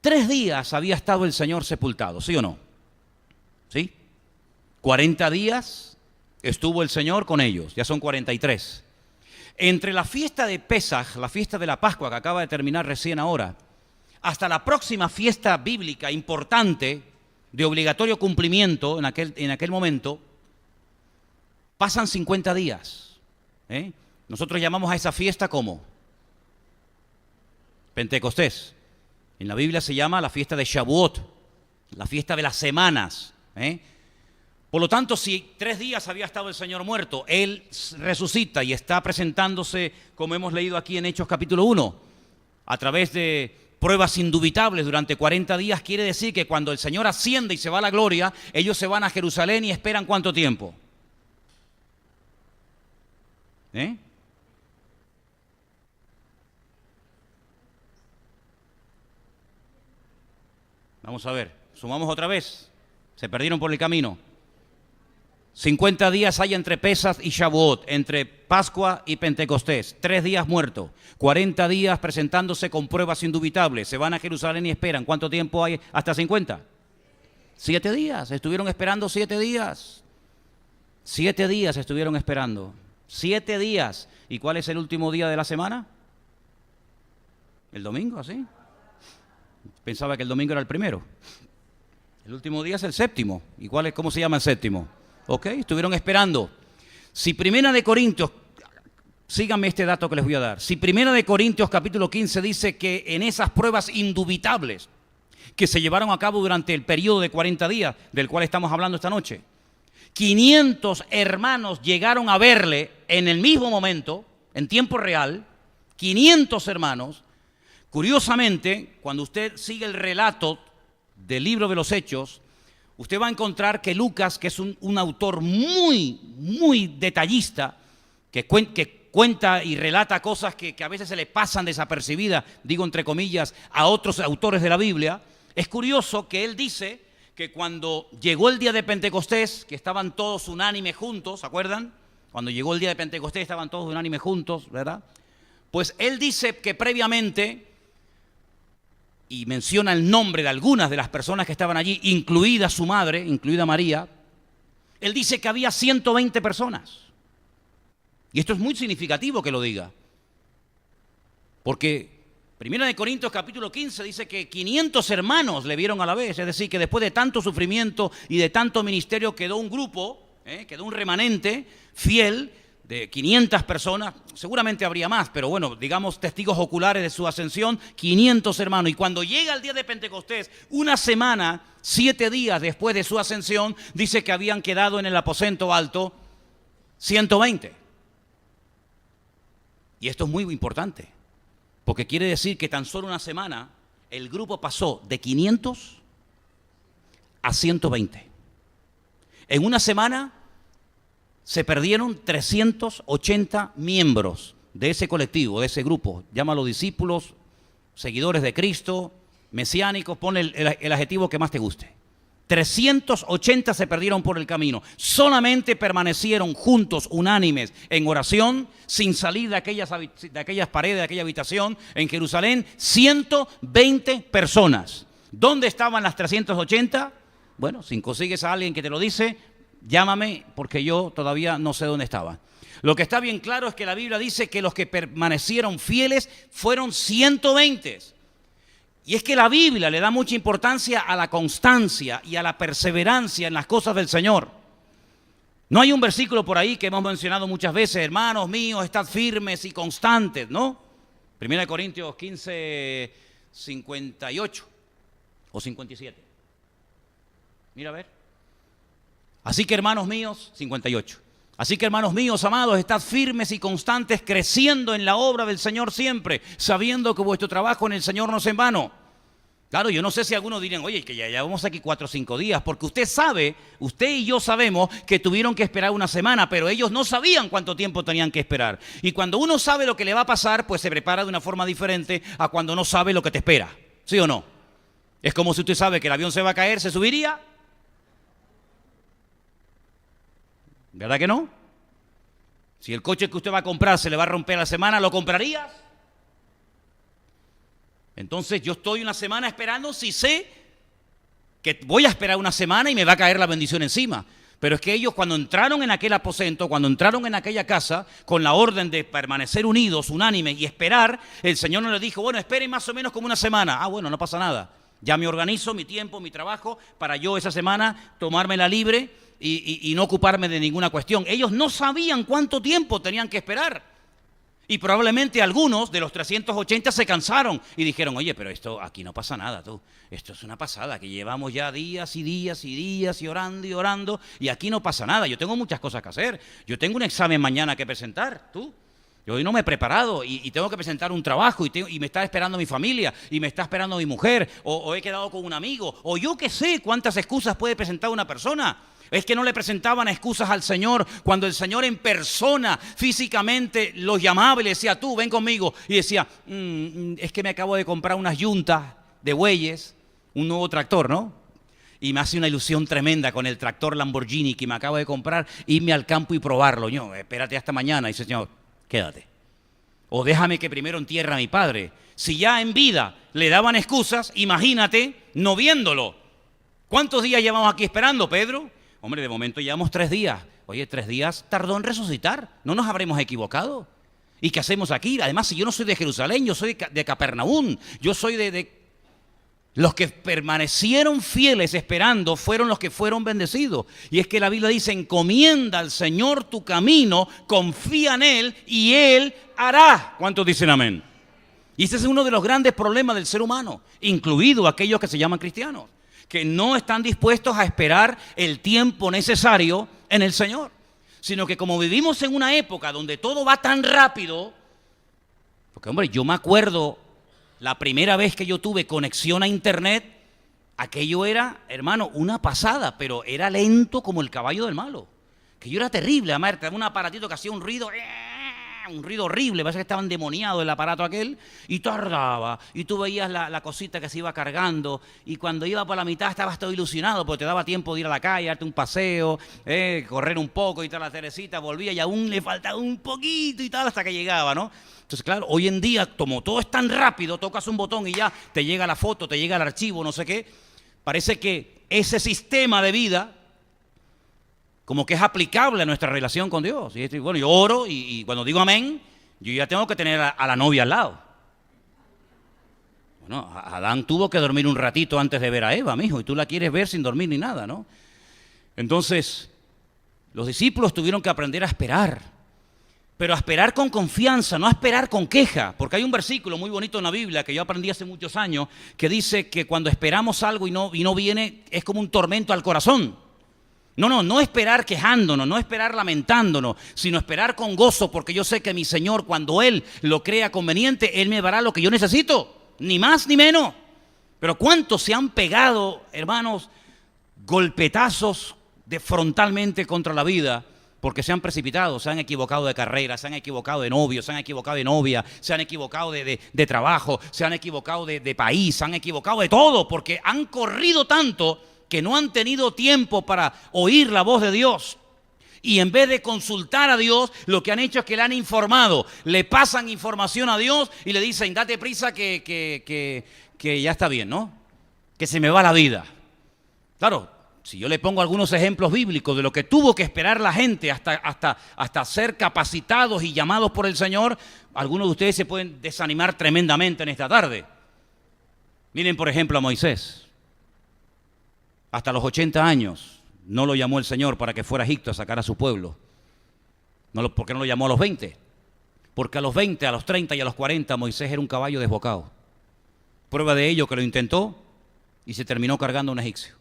3 días había estado el Señor sepultado, ¿sí o no? ¿Sí? 40 días estuvo el Señor con ellos, ya son 43. Entre la fiesta de Pesaj, la fiesta de la Pascua que acaba de terminar recién ahora, hasta la próxima fiesta bíblica importante, de obligatorio cumplimiento en aquel momento, pasan 50 días. Nosotros llamamos a esa fiesta ¿cómo? Pentecostés. En la Biblia se llama la fiesta de Shavuot, la fiesta de las semanas. Por lo tanto, si 3 días había estado el Señor muerto, Él resucita y está presentándose, como hemos leído aquí en Hechos capítulo 1, a través de pruebas indubitables durante 40 días, quiere decir que cuando el Señor asciende y se va a la gloria, ellos se van a Jerusalén y esperan ¿cuánto tiempo? Vamos a ver, sumamos otra vez. Se perdieron por el camino. 50 días hay entre Pesaj y Shavuot, entre Pascua y Pentecostés. 3 días muerto. 40 días presentándose con pruebas indubitables. Se van a Jerusalén y esperan. ¿Cuánto tiempo hay hasta 50? 7 días. Estuvieron esperando 7 días. 7 días estuvieron esperando. 7 días. ¿Y cuál es el último día de la semana? El domingo, ¿sí? Pensaba que el domingo era el primero. El último día es el séptimo. ¿Y cómo se llama el séptimo? Ok, estuvieron esperando. Si Primera de Corintios, síganme este dato que les voy a dar. Si Primera de Corintios capítulo 15 dice que en esas pruebas indubitables que se llevaron a cabo durante el periodo de 40 días, del cual estamos hablando esta noche, 500 hermanos llegaron a verle en el mismo momento, en tiempo real, 500 hermanos. Curiosamente, cuando usted sigue el relato del libro de los Hechos, usted va a encontrar que Lucas, que es un autor muy, muy detallista, que cuenta y relata cosas que a veces se le pasan desapercibidas, digo entre comillas, a otros autores de la Biblia, es curioso que él dice que cuando llegó el día de Pentecostés, que estaban todos unánimes juntos, ¿se acuerdan? Cuando llegó el día de Pentecostés estaban todos unánimes juntos, ¿verdad? Pues él dice que previamente, y menciona el nombre de algunas de las personas que estaban allí, incluida su madre, incluida María, él dice que había 120 personas. Y esto es muy significativo que lo diga, porque Primera de Corintios capítulo 15 dice que 500 hermanos le vieron a la vez, es decir, que después de tanto sufrimiento y de tanto ministerio quedó un grupo, quedó un remanente fiel de 500 personas, seguramente habría más, pero bueno, digamos testigos oculares de su ascensión, 500 hermanos. Y cuando llega el día de Pentecostés, una semana, 7 días después de su ascensión, dice que habían quedado en el aposento alto 120. Y esto es muy importante, porque quiere decir que tan solo una semana el grupo pasó de 500 a 120. En una semana se perdieron 380 miembros de ese colectivo, de ese grupo. Llámalo discípulos, seguidores de Cristo, mesiánicos, ponle el adjetivo que más te guste. 380 se perdieron por el camino. Solamente permanecieron juntos, unánimes, en oración, sin salir de aquellas paredes, de aquella habitación, en Jerusalén, 120 personas. ¿Dónde estaban las 380? Bueno, si consigues a alguien que te lo dice, llámame, porque yo todavía no sé dónde estaba. Lo que está bien claro es que la Biblia dice que los que permanecieron fieles fueron 120. Y es que la Biblia le da mucha importancia a la constancia y a la perseverancia en las cosas del Señor. No hay un versículo por ahí que hemos mencionado muchas veces, hermanos míos, estad firmes y constantes, ¿no? 1 Corintios 15, 58 o 57. Mira a ver. Así que hermanos míos, 58. Así que hermanos míos, amados, estad firmes y constantes, creciendo en la obra del Señor siempre, sabiendo que vuestro trabajo en el Señor no es en vano. Claro, yo no sé si algunos dirán, oye, que ya llevamos aquí 4 o 5 días, porque usted sabe, usted y yo sabemos que tuvieron que esperar una semana, pero ellos no sabían cuánto tiempo tenían que esperar. Y cuando uno sabe lo que le va a pasar, pues se prepara de una forma diferente a cuando no sabe lo que te espera. ¿Sí o no? Es como si usted sabe que el avión se va a caer, ¿se subiría? ¿Verdad que no? Si el coche que usted va a comprar se le va a romper a la semana, ¿lo comprarías? Entonces yo estoy una semana esperando si sé que voy a esperar una semana y me va a caer la bendición encima. Pero es que ellos cuando entraron en aquel aposento, cuando entraron en aquella casa, con la orden de permanecer unidos, unánime y esperar, el Señor no les dijo, bueno, esperen más o menos como una semana. Ah, bueno, no pasa nada. Ya me organizo mi tiempo, mi trabajo, para yo esa semana tomármela libre y no ocuparme de ninguna cuestión. Ellos no sabían cuánto tiempo tenían que esperar. Y probablemente algunos de los 380 se cansaron y dijeron, oye, pero esto aquí no pasa nada, tú. Esto es una pasada, que llevamos ya días y días y días y orando y aquí no pasa nada. Yo tengo muchas cosas que hacer. Yo tengo un examen mañana que presentar, tú. Yo hoy no me he preparado y tengo que presentar un trabajo y me está esperando mi familia y me está esperando mi mujer o he quedado con un amigo o yo qué sé cuántas excusas puede presentar una persona. Es que no le presentaban excusas al Señor cuando el Señor en persona, físicamente, los llamaba y le decía, tú, ven conmigo. Y decía, es que me acabo de comprar unas yuntas de bueyes, un nuevo tractor, ¿no? Y me hace una ilusión tremenda con el tractor Lamborghini que me acabo de comprar, irme al campo y probarlo. Yo, espérate hasta mañana. Y dice, Señor, quédate. O déjame que primero entierre a mi padre. Si ya en vida le daban excusas, imagínate no viéndolo. ¿Cuántos días llevamos aquí esperando, Pedro? Hombre, de momento llevamos 3 días. Oye, 3 días tardó en resucitar. ¿No nos habremos equivocado? ¿Y qué hacemos aquí? Además, si yo no soy de Jerusalén, yo soy de Capernaum. Yo soy de... Los que permanecieron fieles esperando fueron los que fueron bendecidos. Y es que la Biblia dice, encomienda al Señor tu camino, confía en Él y Él hará. ¿Cuántos dicen amén? Y ese es uno de los grandes problemas del ser humano, incluido aquellos que se llaman cristianos, que no están dispuestos a esperar el tiempo necesario en el Señor, sino que como vivimos en una época donde todo va tan rápido, porque hombre, yo me acuerdo la primera vez que yo tuve conexión a internet, aquello era, hermano, una pasada, pero era lento como el caballo del malo, que yo era terrible, además tenía un aparatito que hacía un ruido horrible, parece que estaba endemoniado el aparato aquel, y tardaba, y tú veías la cosita que se iba cargando, y cuando iba por la mitad estabas todo ilusionado, porque te daba tiempo de ir a la calle, darte un paseo, correr un poco, y tal, la Teresita volvía, y aún le faltaba un poquito y tal, hasta que llegaba, ¿no? Entonces, claro, hoy en día, como todo es tan rápido, tocas un botón y ya te llega la foto, te llega el archivo, no sé qué, parece que ese sistema de vida como que es aplicable a nuestra relación con Dios. Y bueno, yo oro y cuando digo amén, yo ya tengo que tener a la novia al lado. Bueno, Adán tuvo que dormir un ratito antes de ver a Eva, mijo, y tú la quieres ver sin dormir ni nada, ¿no? Entonces, los discípulos tuvieron que aprender a esperar, pero a esperar con confianza, no a esperar con queja, porque hay un versículo muy bonito en la Biblia que yo aprendí hace muchos años, que dice que cuando esperamos algo y no viene, es como un tormento al corazón. No esperar quejándonos, no esperar lamentándonos, sino esperar con gozo, porque yo sé que mi Señor, cuando Él lo crea conveniente, Él me dará lo que yo necesito, ni más ni menos. Pero ¿cuántos se han pegado, hermanos, golpetazos frontalmente contra la vida? Porque se han precipitado, se han equivocado de carrera, se han equivocado de novio, se han equivocado de novia, se han equivocado de trabajo, se han equivocado de país, se han equivocado de todo, porque han corrido tanto que no han tenido tiempo para oír la voz de Dios. Y en vez de consultar a Dios, lo que han hecho es que le han informado, le pasan información a Dios y le dicen, date prisa que ya está bien, ¿no? Que se me va la vida. Claro, Si yo le pongo algunos ejemplos bíblicos de lo que tuvo que esperar la gente hasta ser capacitados y llamados por el Señor, algunos de ustedes se pueden desanimar tremendamente en esta tarde. Miren, por ejemplo, a Moisés. Hasta los 80 años no lo llamó el Señor para que fuera a Egipto a sacar a su pueblo. ¿Por qué no lo llamó a los 20? Porque a los 20, a los 30 y a los 40 Moisés era un caballo desbocado. Prueba de ello que lo intentó y se terminó cargando a un egipcio.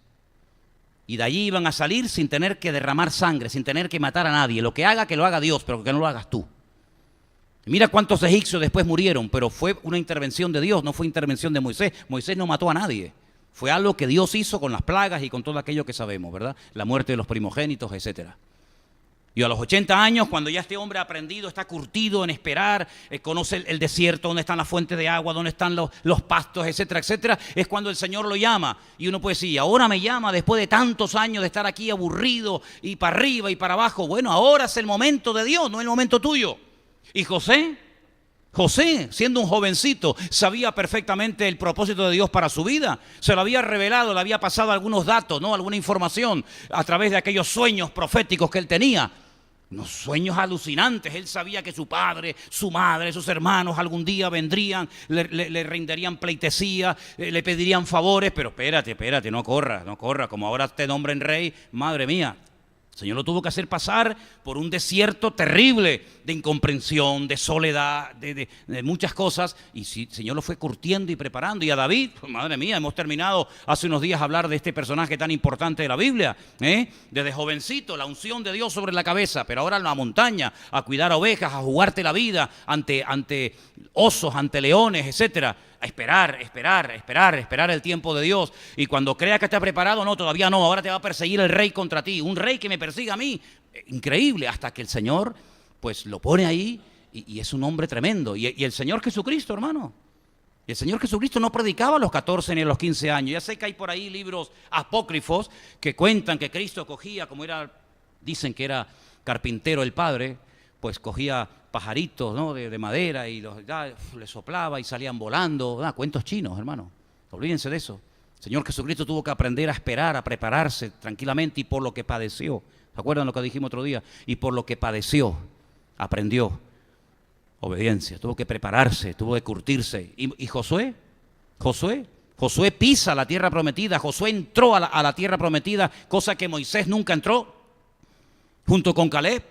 Y de allí iban a salir sin tener que derramar sangre, sin tener que matar a nadie. Lo que haga, que lo haga Dios, pero que no lo hagas tú. Mira cuántos egipcios después murieron, pero fue una intervención de Dios, no fue intervención de Moisés. Moisés no mató a nadie. Fue algo que Dios hizo con las plagas y con todo aquello que sabemos, ¿verdad? La muerte de los primogénitos, etcétera. Y a los 80 años, cuando ya este hombre ha aprendido, está curtido en esperar, conoce el desierto, dónde están las fuentes de agua, dónde están los pastos, etcétera, etcétera, es cuando el Señor lo llama. Y uno puede decir, ahora me llama después de tantos años de estar aquí aburrido y para arriba y para abajo. Bueno, ahora es el momento de Dios, no el momento tuyo. Y José, siendo un jovencito, sabía perfectamente el propósito de Dios para su vida. Se lo había revelado, le había pasado algunos datos, ¿no? Alguna información a través de aquellos sueños proféticos que él tenía. Unos sueños alucinantes. Él sabía que su padre, su madre, sus hermanos algún día vendrían, le rendirían pleitesía, le pedirían favores. Pero espérate, no corra, como ahora te nombren rey, madre mía. El Señor lo tuvo que hacer pasar por un desierto terrible de incomprensión, de soledad, de muchas cosas. Y sí, el Señor lo fue curtiendo y preparando. Y a David, pues, madre mía, hemos terminado hace unos días hablar de este personaje tan importante de la Biblia. Desde jovencito, la unción de Dios sobre la cabeza, pero ahora en la montaña, a cuidar ovejas, a jugarte la vida ante osos, ante leones, etcétera. A esperar el tiempo de Dios. Y cuando crea que está preparado, no, todavía no, ahora te va a perseguir el rey contra ti, un rey que me persiga a mí. Increíble, hasta que el Señor pues lo pone ahí y es un hombre tremendo. Y el Señor Jesucristo, hermano, y el Señor Jesucristo no predicaba a los 14 ni a los 15 años. Ya sé que hay por ahí libros apócrifos que cuentan que Cristo cogía, dicen que era carpintero el Padre, pues cogía pajaritos, ¿no?, de madera y le soplaba y salían volando. Cuentos chinos, hermano. Olvídense de eso. El Señor Jesucristo tuvo que aprender a esperar, a prepararse tranquilamente, y por lo que padeció. ¿Se acuerdan lo que dijimos otro día? Y por lo que padeció, aprendió obediencia. Tuvo que prepararse, tuvo que curtirse. ¿Y Josué? Josué pisa la tierra prometida. Josué entró a la tierra prometida, cosa que Moisés nunca entró, junto con Caleb.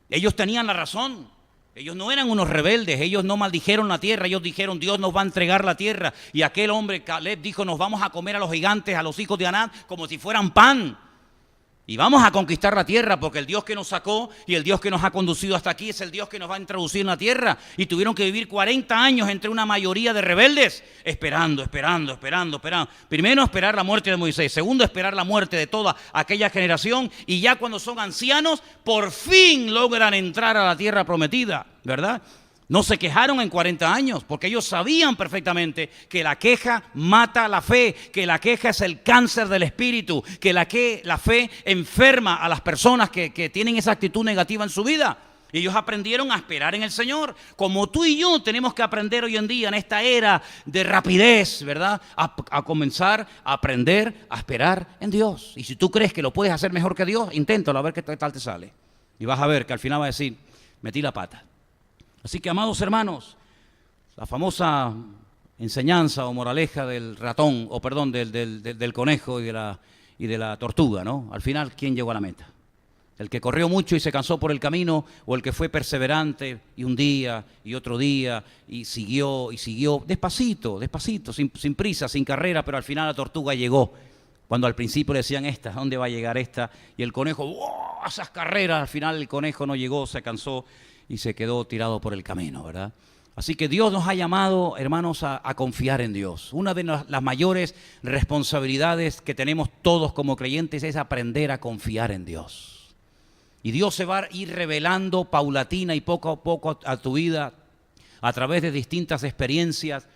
Ellos tenían la razón. Ellos no eran unos rebeldes, ellos no maldijeron la tierra, ellos dijeron, Dios nos va a entregar la tierra. Y aquel hombre, Caleb, dijo, nos vamos a comer a los gigantes, a los hijos de Anac, como si fueran pan. Y vamos a conquistar la tierra, porque el Dios que nos sacó y el Dios que nos ha conducido hasta aquí es el Dios que nos va a introducir en la tierra. Y tuvieron que vivir 40 años entre una mayoría de rebeldes, esperando. Primero, esperar la muerte de Moisés. Segundo, esperar la muerte de toda aquella generación. Y ya cuando son ancianos, por fin logran entrar a la tierra prometida, ¿verdad? No se quejaron en 40 años, porque ellos sabían perfectamente que la queja mata la fe, que la queja es el cáncer del espíritu, que la fe enferma a las personas que tienen esa actitud negativa en su vida. Y ellos aprendieron a esperar en el Señor, como tú y yo tenemos que aprender hoy en día, en esta era de rapidez, ¿verdad? A comenzar a aprender a esperar en Dios. Y si tú crees que lo puedes hacer mejor que Dios, inténtalo, a ver qué tal te sale. Y vas a ver que al final vas a decir, metí la pata. Así que, amados hermanos, la famosa enseñanza o moraleja del ratón, o perdón, del conejo y de la tortuga, ¿no? Al final, ¿quién llegó a la meta? ¿El que corrió mucho y se cansó por el camino, o el que fue perseverante y un día y otro día y siguió despacito, sin prisa, sin carrera, pero al final la tortuga llegó? Cuando al principio le decían, ¿dónde va a llegar esta? Y el conejo, ¡wow!, esas carreras, al final el conejo no llegó, se cansó y se quedó tirado por el camino, ¿verdad? Así que Dios nos ha llamado, hermanos, a confiar en Dios. Una de las mayores responsabilidades que tenemos todos como creyentes es aprender a confiar en Dios. Y Dios se va a ir revelando paulatina y poco a poco a tu vida a través de distintas experiencias,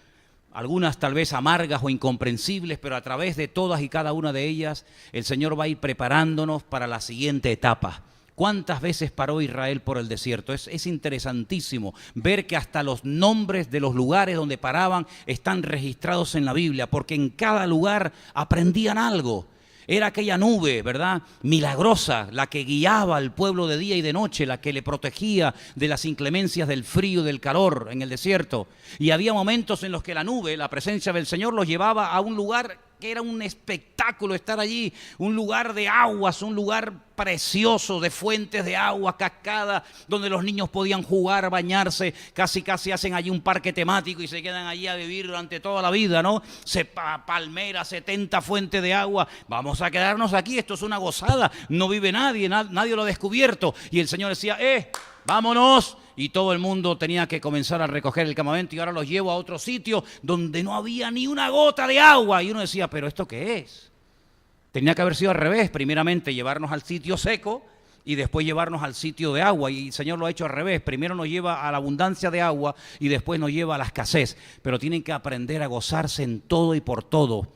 algunas tal vez amargas o incomprensibles, pero a través de todas y cada una de ellas el Señor va a ir preparándonos para la siguiente etapa. ¿Cuántas veces paró Israel por el desierto? Es interesantísimo ver que hasta los nombres de los lugares donde paraban están registrados en la Biblia, porque en cada lugar aprendían algo. Era aquella nube, ¿verdad? Milagrosa, la que guiaba al pueblo de día y de noche, la que le protegía de las inclemencias del frío y del calor en el desierto. Y había momentos en los que la nube, la presencia del Señor, los llevaba a un lugar que era un espectáculo estar allí, un lugar de aguas, un lugar precioso de fuentes de agua, cascadas, donde los niños podían jugar, bañarse, casi hacen allí un parque temático y se quedan allí a vivir durante toda la vida, ¿no? Palmeras, 70 fuentes de agua, vamos a quedarnos aquí, esto es una gozada, no vive nadie, nadie lo ha descubierto. Y el Señor decía, vámonos. Y todo el mundo tenía que comenzar a recoger el campamento y ahora los llevo a otro sitio donde no había ni una gota de agua. Y uno decía, ¿pero esto qué es? Tenía que haber sido al revés, primeramente llevarnos al sitio seco y después llevarnos al sitio de agua. Y el Señor lo ha hecho al revés, primero nos lleva a la abundancia de agua y después nos lleva a la escasez. Pero tienen que aprender a gozarse en todo y por todo.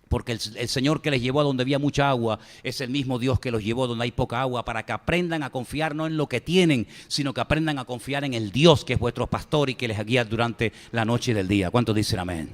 Porque el Señor que les llevó a donde había mucha agua es el mismo Dios que los llevó a donde hay poca agua, para que aprendan a confiar no en lo que tienen, sino que aprendan a confiar en el Dios que es vuestro pastor y que les guía durante la noche y el día. ¿Cuántos dicen amén?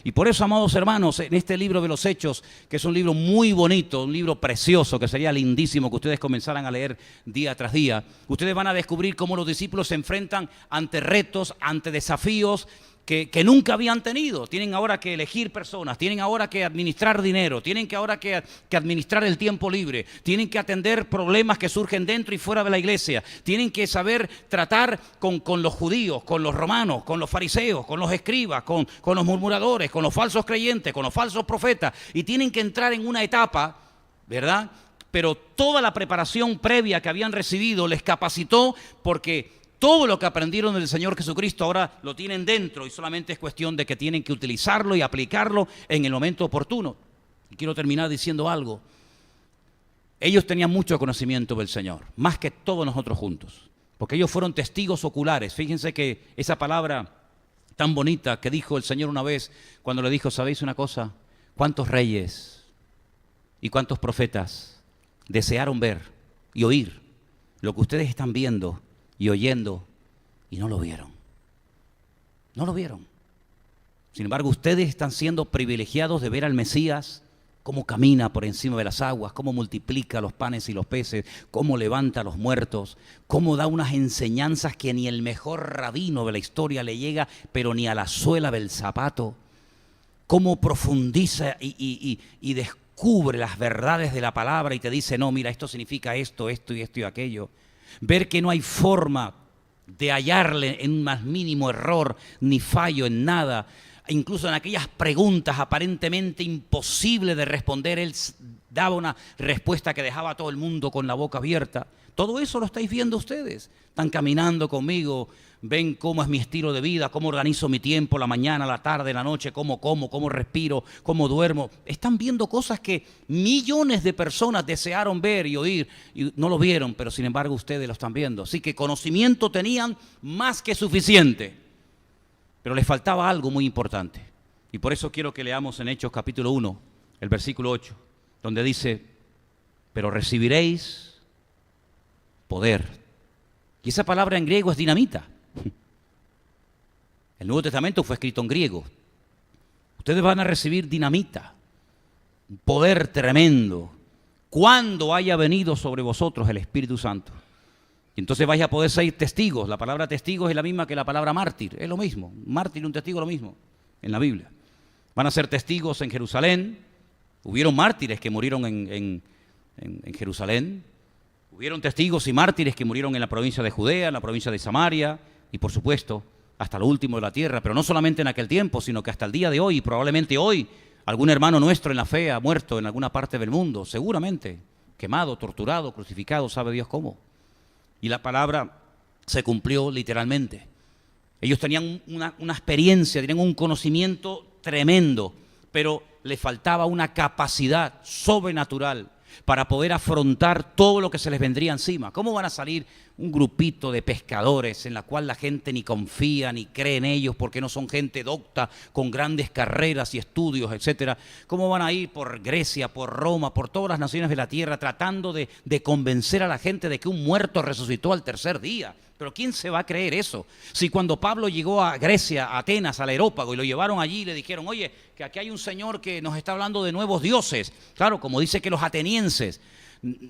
Y por eso, amados hermanos, en este libro de los Hechos, que es un libro muy bonito, un libro precioso, que sería lindísimo que ustedes comenzaran a leer día tras día, ustedes van a descubrir cómo los discípulos se enfrentan ante retos, ante desafíos que nunca habían tenido. Tienen ahora que elegir personas, tienen ahora que administrar dinero, tienen que ahora que administrar el tiempo libre, tienen que atender problemas que surgen dentro y fuera de la iglesia, tienen que saber tratar con los judíos, con los romanos, con los fariseos, con los escribas, con los murmuradores, con los falsos creyentes, con los falsos profetas, y tienen que entrar en una etapa, ¿verdad? Pero toda la preparación previa que habían recibido les capacitó, porque todo lo que aprendieron del Señor Jesucristo ahora lo tienen dentro y solamente es cuestión de que tienen que utilizarlo y aplicarlo en el momento oportuno. Y quiero terminar diciendo algo. Ellos tenían mucho conocimiento del Señor, más que todos nosotros juntos, porque ellos fueron testigos oculares. Fíjense que esa palabra tan bonita que dijo el Señor una vez cuando le dijo, ¿sabéis una cosa? ¿Cuántos reyes y cuántos profetas desearon ver y oír lo que ustedes están viendo y oyendo, y no lo vieron? No lo vieron. Sin embargo, ustedes están siendo privilegiados de ver al Mesías, cómo camina por encima de las aguas, cómo multiplica los panes y los peces, cómo levanta a los muertos, cómo da unas enseñanzas que ni el mejor rabino de la historia le llega, pero ni a la suela del zapato, cómo profundiza y descubre las verdades de la palabra y te dice, no, mira, esto significa esto, esto y esto y aquello. Ver que no hay forma de hallarle en un más mínimo error ni fallo en nada, incluso en aquellas preguntas aparentemente imposibles de responder, él daba una respuesta que dejaba a todo el mundo con la boca abierta. Todo eso lo estáis viendo ustedes. Están caminando conmigo, ven cómo es mi estilo de vida, cómo organizo mi tiempo, la mañana, la tarde, la noche, cómo como, cómo respiro, cómo duermo. Están viendo cosas que millones de personas desearon ver y oír y no lo vieron, pero sin embargo ustedes lo están viendo. Así que conocimiento tenían más que suficiente, pero les faltaba algo muy importante. Y por eso quiero que leamos en Hechos capítulo 1, el versículo 8, donde dice, pero recibiréis poder. Y esa palabra en griego es dinamita. El Nuevo Testamento fue escrito en griego. Ustedes van a recibir dinamita, un poder tremendo, cuando haya venido sobre vosotros el Espíritu Santo. Y entonces vais a poder ser testigos. La palabra testigo es la misma que la palabra mártir, es lo mismo. Un mártir y un testigo es lo mismo en la Biblia. Van a ser testigos en Jerusalén. Hubieron mártires que murieron en Jerusalén. Hubieron testigos y mártires que murieron en la provincia de Judea, en la provincia de Samaria y por supuesto hasta lo último de la tierra, pero no solamente en aquel tiempo, sino que hasta el día de hoy, y probablemente hoy, algún hermano nuestro en la fe ha muerto en alguna parte del mundo, seguramente, quemado, torturado, crucificado, sabe Dios cómo. Y la palabra se cumplió literalmente. Ellos tenían una experiencia, tenían un conocimiento tremendo, pero les faltaba una capacidad sobrenatural para poder afrontar todo lo que se les vendría encima. ¿Cómo van a salir un grupito de pescadores en la cual la gente ni confía ni cree en ellos porque no son gente docta, con grandes carreras y estudios, etcétera? ¿Cómo van a ir por Grecia, por Roma, por todas las naciones de la tierra tratando de convencer a la gente de que un muerto resucitó al tercer día? Pero ¿quién se va a creer eso? Si cuando Pablo llegó a Grecia, a Atenas, al Areópago, y lo llevaron allí y le dijeron, oye, que aquí hay un señor que nos está hablando de nuevos dioses. Claro, como dice que los atenienses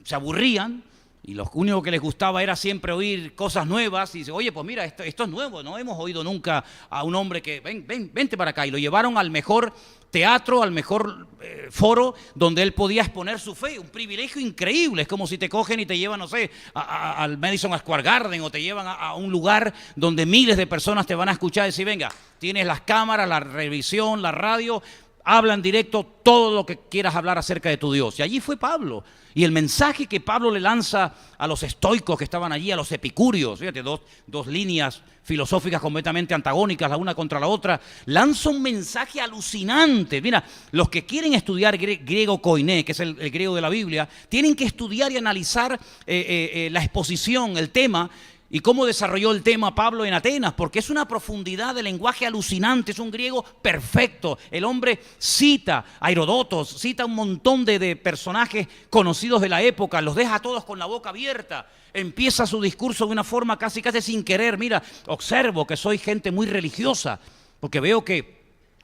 se aburrían y lo único que les gustaba era siempre oír cosas nuevas. Y dice, oye, pues mira, esto es nuevo, no hemos oído nunca a un hombre que, vente para acá. Y lo llevaron al mejor teatro, al mejor foro donde él podía exponer su fe, un privilegio increíble. Es como si te cogen y te llevan, no sé, al Madison Square Garden, o te llevan a un lugar donde miles de personas te van a escuchar y decir, venga, tienes las cámaras, la revisión, la radio, habla en directo todo lo que quieras hablar acerca de tu Dios. Y allí fue Pablo. Y el mensaje que Pablo le lanza a los estoicos que estaban allí, a los epicúreos, fíjate, dos líneas filosóficas completamente antagónicas la una contra la otra, lanza un mensaje alucinante. Mira, los que quieren estudiar griego koiné, que es el griego de la Biblia, tienen que estudiar y analizar la exposición, el tema, y cómo desarrolló el tema Pablo en Atenas, porque es una profundidad de lenguaje alucinante, es un griego perfecto. El hombre cita a Heródoto, cita un montón de personajes conocidos de la época, los deja a todos con la boca abierta. Empieza su discurso de una forma casi sin querer. Mira, observo que soy gente muy religiosa, porque veo que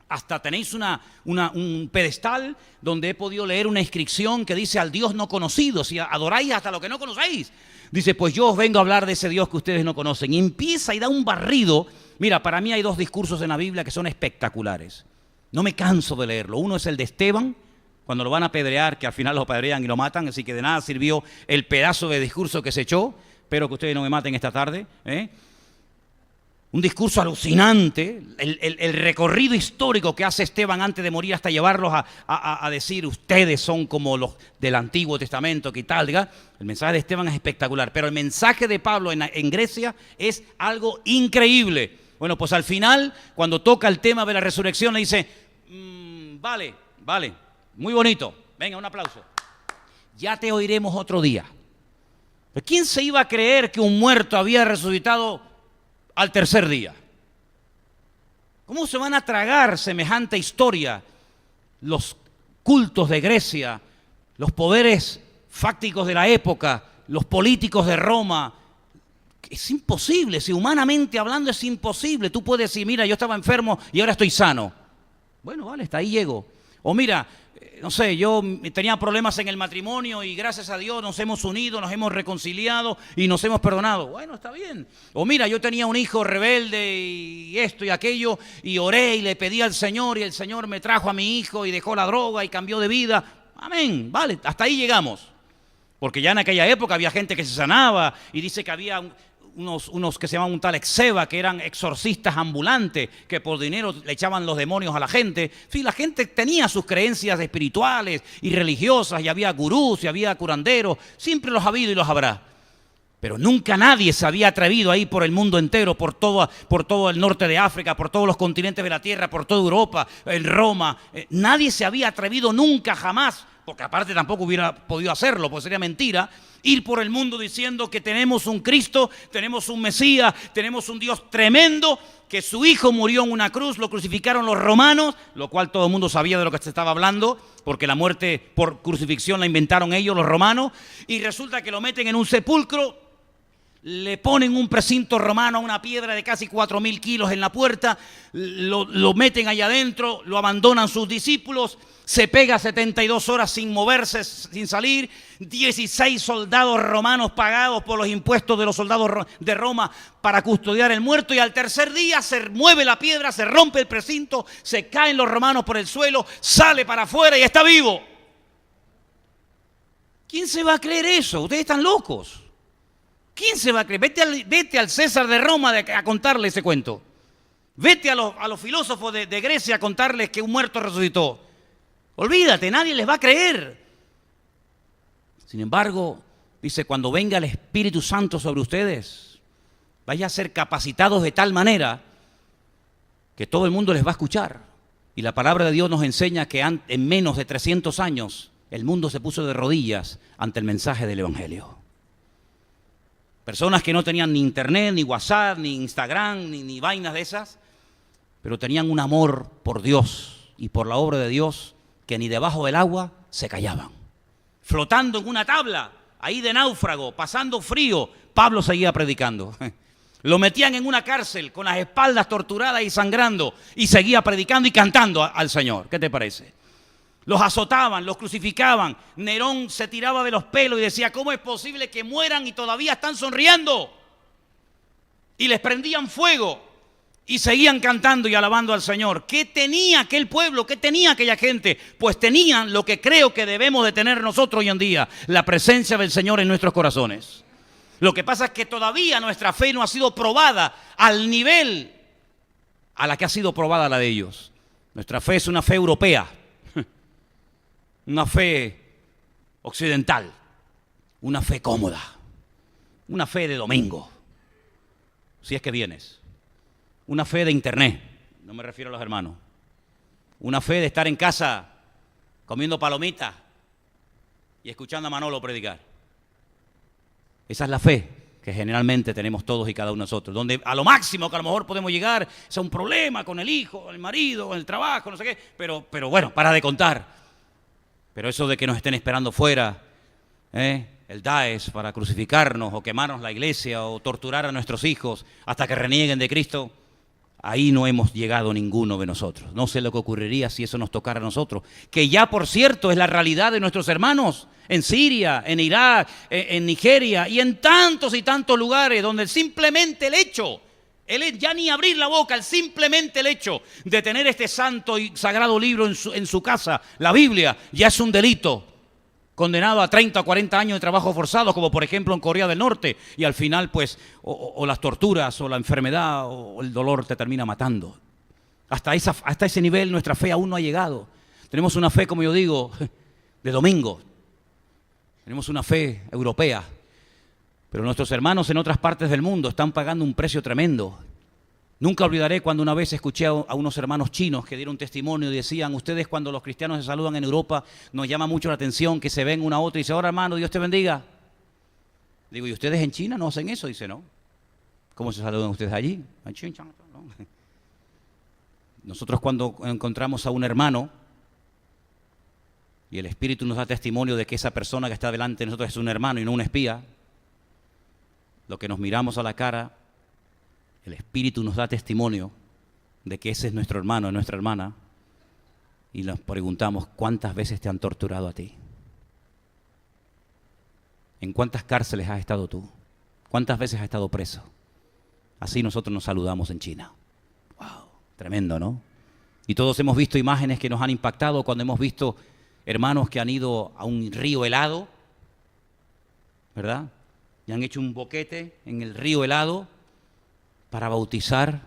hasta tenéis un pedestal donde he podido leer una inscripción que dice al Dios no conocido, si adoráis hasta lo que no conocéis. Dice, pues yo os vengo a hablar de ese Dios que ustedes no conocen. Y empieza y da un barrido. Mira, para mí hay dos discursos en la Biblia que son espectaculares. No me canso de leerlo. Uno es el de Esteban, cuando lo van a apedrear, que al final lo apedrean y lo matan. Así que de nada sirvió el pedazo de discurso que se echó. Espero que ustedes no me maten esta tarde, Un discurso alucinante, el recorrido histórico que hace Esteban antes de morir hasta llevarlos a decir, ustedes son como los del Antiguo Testamento, que tal, diga. El mensaje de Esteban es espectacular, pero el mensaje de Pablo en Grecia es algo increíble. Bueno, pues al final, cuando toca el tema de la resurrección, le dice, vale, muy bonito, venga, un aplauso. Ya te oiremos otro día. ¿Pero quién se iba a creer que un muerto había resucitado al tercer día? ¿Cómo se van a tragar semejante historia los cultos de Grecia, los poderes fácticos de la época, los políticos de Roma? Es imposible, si humanamente hablando es imposible. Tú puedes decir, mira, yo estaba enfermo y ahora estoy sano. Bueno, vale, hasta ahí llego. O mira, no sé, yo tenía problemas en el matrimonio y gracias a Dios nos hemos unido, nos hemos reconciliado y nos hemos perdonado. Bueno, está bien. O mira, yo tenía un hijo rebelde y esto y aquello y oré y le pedí al Señor y el Señor me trajo a mi hijo y dejó la droga y cambió de vida. Amén, vale, hasta ahí llegamos. Porque ya en aquella época había gente que se sanaba y dice que había unos que se llamaban un tal Exeba, que eran exorcistas ambulantes, que por dinero le echaban los demonios a la gente. En fin, la gente tenía sus creencias espirituales y religiosas, y había gurús, y había curanderos, siempre los ha habido y los habrá. Pero nunca nadie se había atrevido a ir por el mundo entero, por todo el norte de África, por todos los continentes de la tierra, por toda Europa, en Roma. Nadie se había atrevido nunca, jamás, porque aparte tampoco hubiera podido hacerlo, pues sería mentira, ir por el mundo diciendo que tenemos un Cristo, tenemos un Mesías, tenemos un Dios tremendo, que su hijo murió en una cruz, lo crucificaron los romanos, lo cual todo el mundo sabía de lo que se estaba hablando, porque la muerte por crucifixión la inventaron ellos, los romanos, y resulta que lo meten en un sepulcro, le ponen un precinto romano, una piedra de casi 4.000 kilos en la puerta, lo meten allá adentro, lo abandonan sus discípulos, se pega 72 horas sin moverse, sin salir, 16 soldados romanos pagados por los impuestos de los soldados de Roma para custodiar el muerto, y al tercer día se mueve la piedra, se rompe el precinto, se caen los romanos por el suelo, sale para afuera y está vivo. ¿Quién se va a creer eso? Ustedes están locos. ¿Quién se va a creer? Vete al César de Roma a contarle ese cuento. Vete a los filósofos de Grecia a contarles que un muerto resucitó. Olvídate, nadie les va a creer. Sin embargo, dice, cuando venga el Espíritu Santo sobre ustedes, vayan a ser capacitados de tal manera que todo el mundo les va a escuchar. Y la palabra de Dios nos enseña que en menos de 300 años el mundo se puso de rodillas ante el mensaje del Evangelio. Personas que no tenían ni internet, ni WhatsApp, ni Instagram, ni vainas de esas, pero tenían un amor por Dios y por la obra de Dios que ni debajo del agua se callaban. Flotando en una tabla, ahí de náufrago, pasando frío, Pablo seguía predicando. Lo metían en una cárcel con las espaldas torturadas y sangrando y seguía predicando y cantando al Señor. ¿Qué te parece? Los azotaban, los crucificaban. Nerón se tiraba de los pelos y decía, ¿cómo es posible que mueran y todavía están sonriendo? Y les prendían fuego y seguían cantando y alabando al Señor. ¿Qué tenía aquel pueblo? ¿Qué tenía aquella gente? Pues tenían lo que creo que debemos de tener nosotros hoy en día, la presencia del Señor en nuestros corazones. Lo que pasa es que todavía nuestra fe no ha sido probada al nivel a la que ha sido probada la de ellos. Nuestra fe es una fe europea, una fe occidental, una fe cómoda, una fe de domingo, si es que vienes, una fe de internet, no me refiero a los hermanos, una fe de estar en casa comiendo palomitas y escuchando a Manolo predicar. Esa es la fe que generalmente tenemos todos y cada uno de nosotros, donde a lo máximo que a lo mejor podemos llegar es a un problema con el hijo, el marido, el trabajo, no sé qué, pero bueno, para de contar. Pero eso de que nos estén esperando fuera, el Daesh para crucificarnos o quemarnos la iglesia o torturar a nuestros hijos hasta que renieguen de Cristo, ahí no hemos llegado ninguno de nosotros. No sé lo que ocurriría si eso nos tocara a nosotros, que ya por cierto es la realidad de nuestros hermanos en Siria, en Irak, en Nigeria y en tantos y tantos lugares donde simplemente el hecho, ya ni abrir la boca, simplemente el hecho de tener este santo y sagrado libro en su casa, la Biblia, ya es un delito, condenado a 30 o 40 años de trabajo forzado, como por ejemplo en Corea del Norte, y al final pues o las torturas o la enfermedad o el dolor te termina matando. Hasta ese nivel nuestra fe aún no ha llegado. Tenemos una fe, como yo digo, de domingo. Tenemos una fe europea, pero nuestros hermanos en otras partes del mundo están pagando un precio tremendo. Nunca olvidaré cuando una vez escuché a unos hermanos chinos que dieron testimonio y decían, ustedes cuando los cristianos se saludan en Europa, nos llama mucho la atención que se ven una a otra y dice, ahora hermano, Dios te bendiga. Digo, ¿y ustedes en China no hacen eso? Dice, no. ¿Cómo se saludan ustedes allí? Nosotros cuando encontramos a un hermano y el Espíritu nos da testimonio de que esa persona que está delante de nosotros es un hermano y no un espía, lo que nos miramos a la cara, el Espíritu nos da testimonio de que ese es nuestro hermano, nuestra hermana, y nos preguntamos, ¿cuántas veces te han torturado a ti? ¿En cuántas cárceles has estado tú? ¿Cuántas veces has estado preso? Así nosotros nos saludamos en China. ¡Wow! Tremendo, ¿no? Y todos hemos visto imágenes que nos han impactado cuando hemos visto hermanos que han ido a un río helado, ¿verdad? Y han hecho un boquete en el río helado para bautizar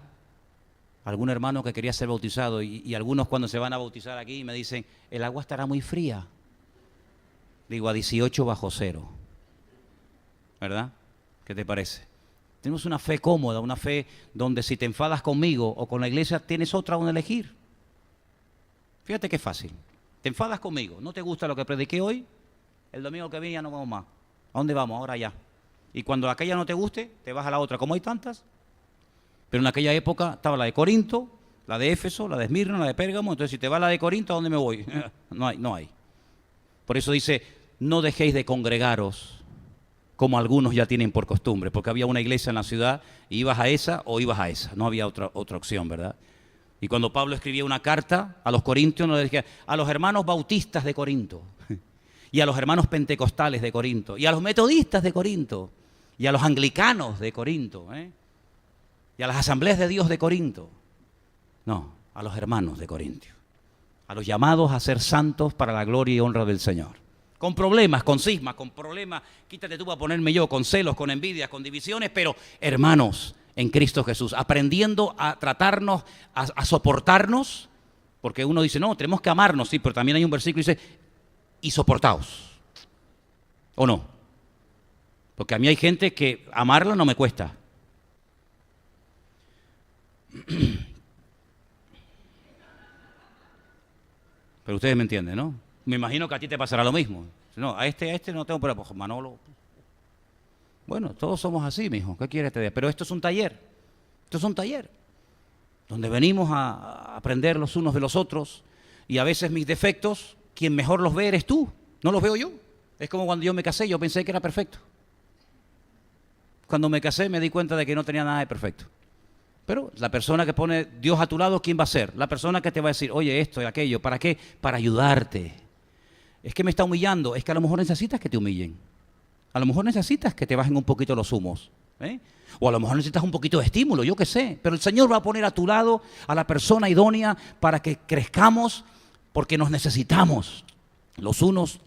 a algún hermano que quería ser bautizado. Y algunos cuando se van a bautizar aquí me dicen, el agua estará muy fría. Digo, a 18 bajo cero. ¿Verdad? ¿Qué te parece? Tenemos una fe cómoda, una fe donde si te enfadas conmigo o con la iglesia tienes otra donde elegir. Fíjate qué fácil. Te enfadas conmigo, no te gusta lo que prediqué hoy, el domingo que viene ya no vamos más. ¿A dónde vamos? Ahora ya. Y cuando aquella no te guste, te vas a la otra. Como hay tantas. Pero en aquella época estaba la de Corinto, la de Éfeso, la de Esmirna, la de Pérgamo. Entonces, si te va la de Corinto, ¿a dónde me voy? No hay. Por eso dice, no dejéis de congregaros como algunos ya tienen por costumbre, porque había una iglesia en la ciudad y ibas a esa o ibas a esa. No había otra opción, ¿verdad? Y cuando Pablo escribía una carta a los corintios, nos decía a los hermanos bautistas de Corinto, y a los hermanos pentecostales de Corinto, y a los metodistas de Corinto, y a los anglicanos de Corinto, y a las asambleas de Dios de Corinto. No, a los hermanos de Corintio, a los llamados a ser santos para la gloria y honra del Señor. Con problemas, con cismas, con problemas, quítate tú para ponerme yo, con celos, con envidias, con divisiones, pero hermanos en Cristo Jesús, aprendiendo a tratarnos, a soportarnos, porque uno dice, no, tenemos que amarnos, sí, pero también hay un versículo que dice, y soportaos, ¿o no? Porque a mí hay gente que amarla no me cuesta. Pero ustedes me entienden, ¿no? Me imagino que a ti te pasará lo mismo. No, a este no tengo problema. Pues Manolo. Bueno, todos somos así, mijo. ¿Qué quieres te diga? Pero esto es un taller. Esto es un taller. Donde venimos a aprender los unos de los otros. Y a veces mis defectos, quien mejor los ve eres tú. No los veo yo. Es como cuando yo me casé, yo pensé que era perfecto. Cuando me casé me di cuenta de que no tenía nada de perfecto. Pero la persona que pone Dios a tu lado, ¿quién va a ser? La persona que te va a decir, oye, esto y aquello, ¿para qué? Para ayudarte. Es que me está humillando, es que a lo mejor necesitas que te humillen. A lo mejor necesitas que te bajen un poquito los humos. O a lo mejor necesitas un poquito de estímulo, yo qué sé. Pero el Señor va a poner a tu lado a la persona idónea para que crezcamos, porque nos necesitamos los unos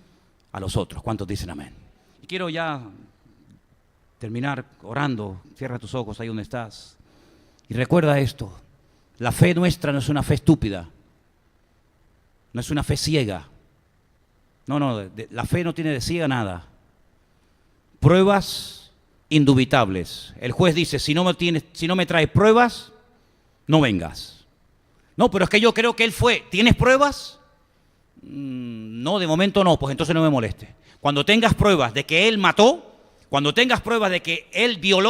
a los otros. ¿Cuántos dicen amén? Y quiero ya terminar orando. Cierra tus ojos ahí donde estás. Y recuerda esto, la fe nuestra no es una fe estúpida, no es una fe ciega. No, la fe no tiene de ciega nada. Pruebas indubitables. El juez dice, si no me traes pruebas, no vengas. No, pero es que yo creo que él fue. ¿Tienes pruebas? No, de momento no, pues entonces no me moleste. Cuando tengas pruebas de que él mató, cuando tengas pruebas de que él violó,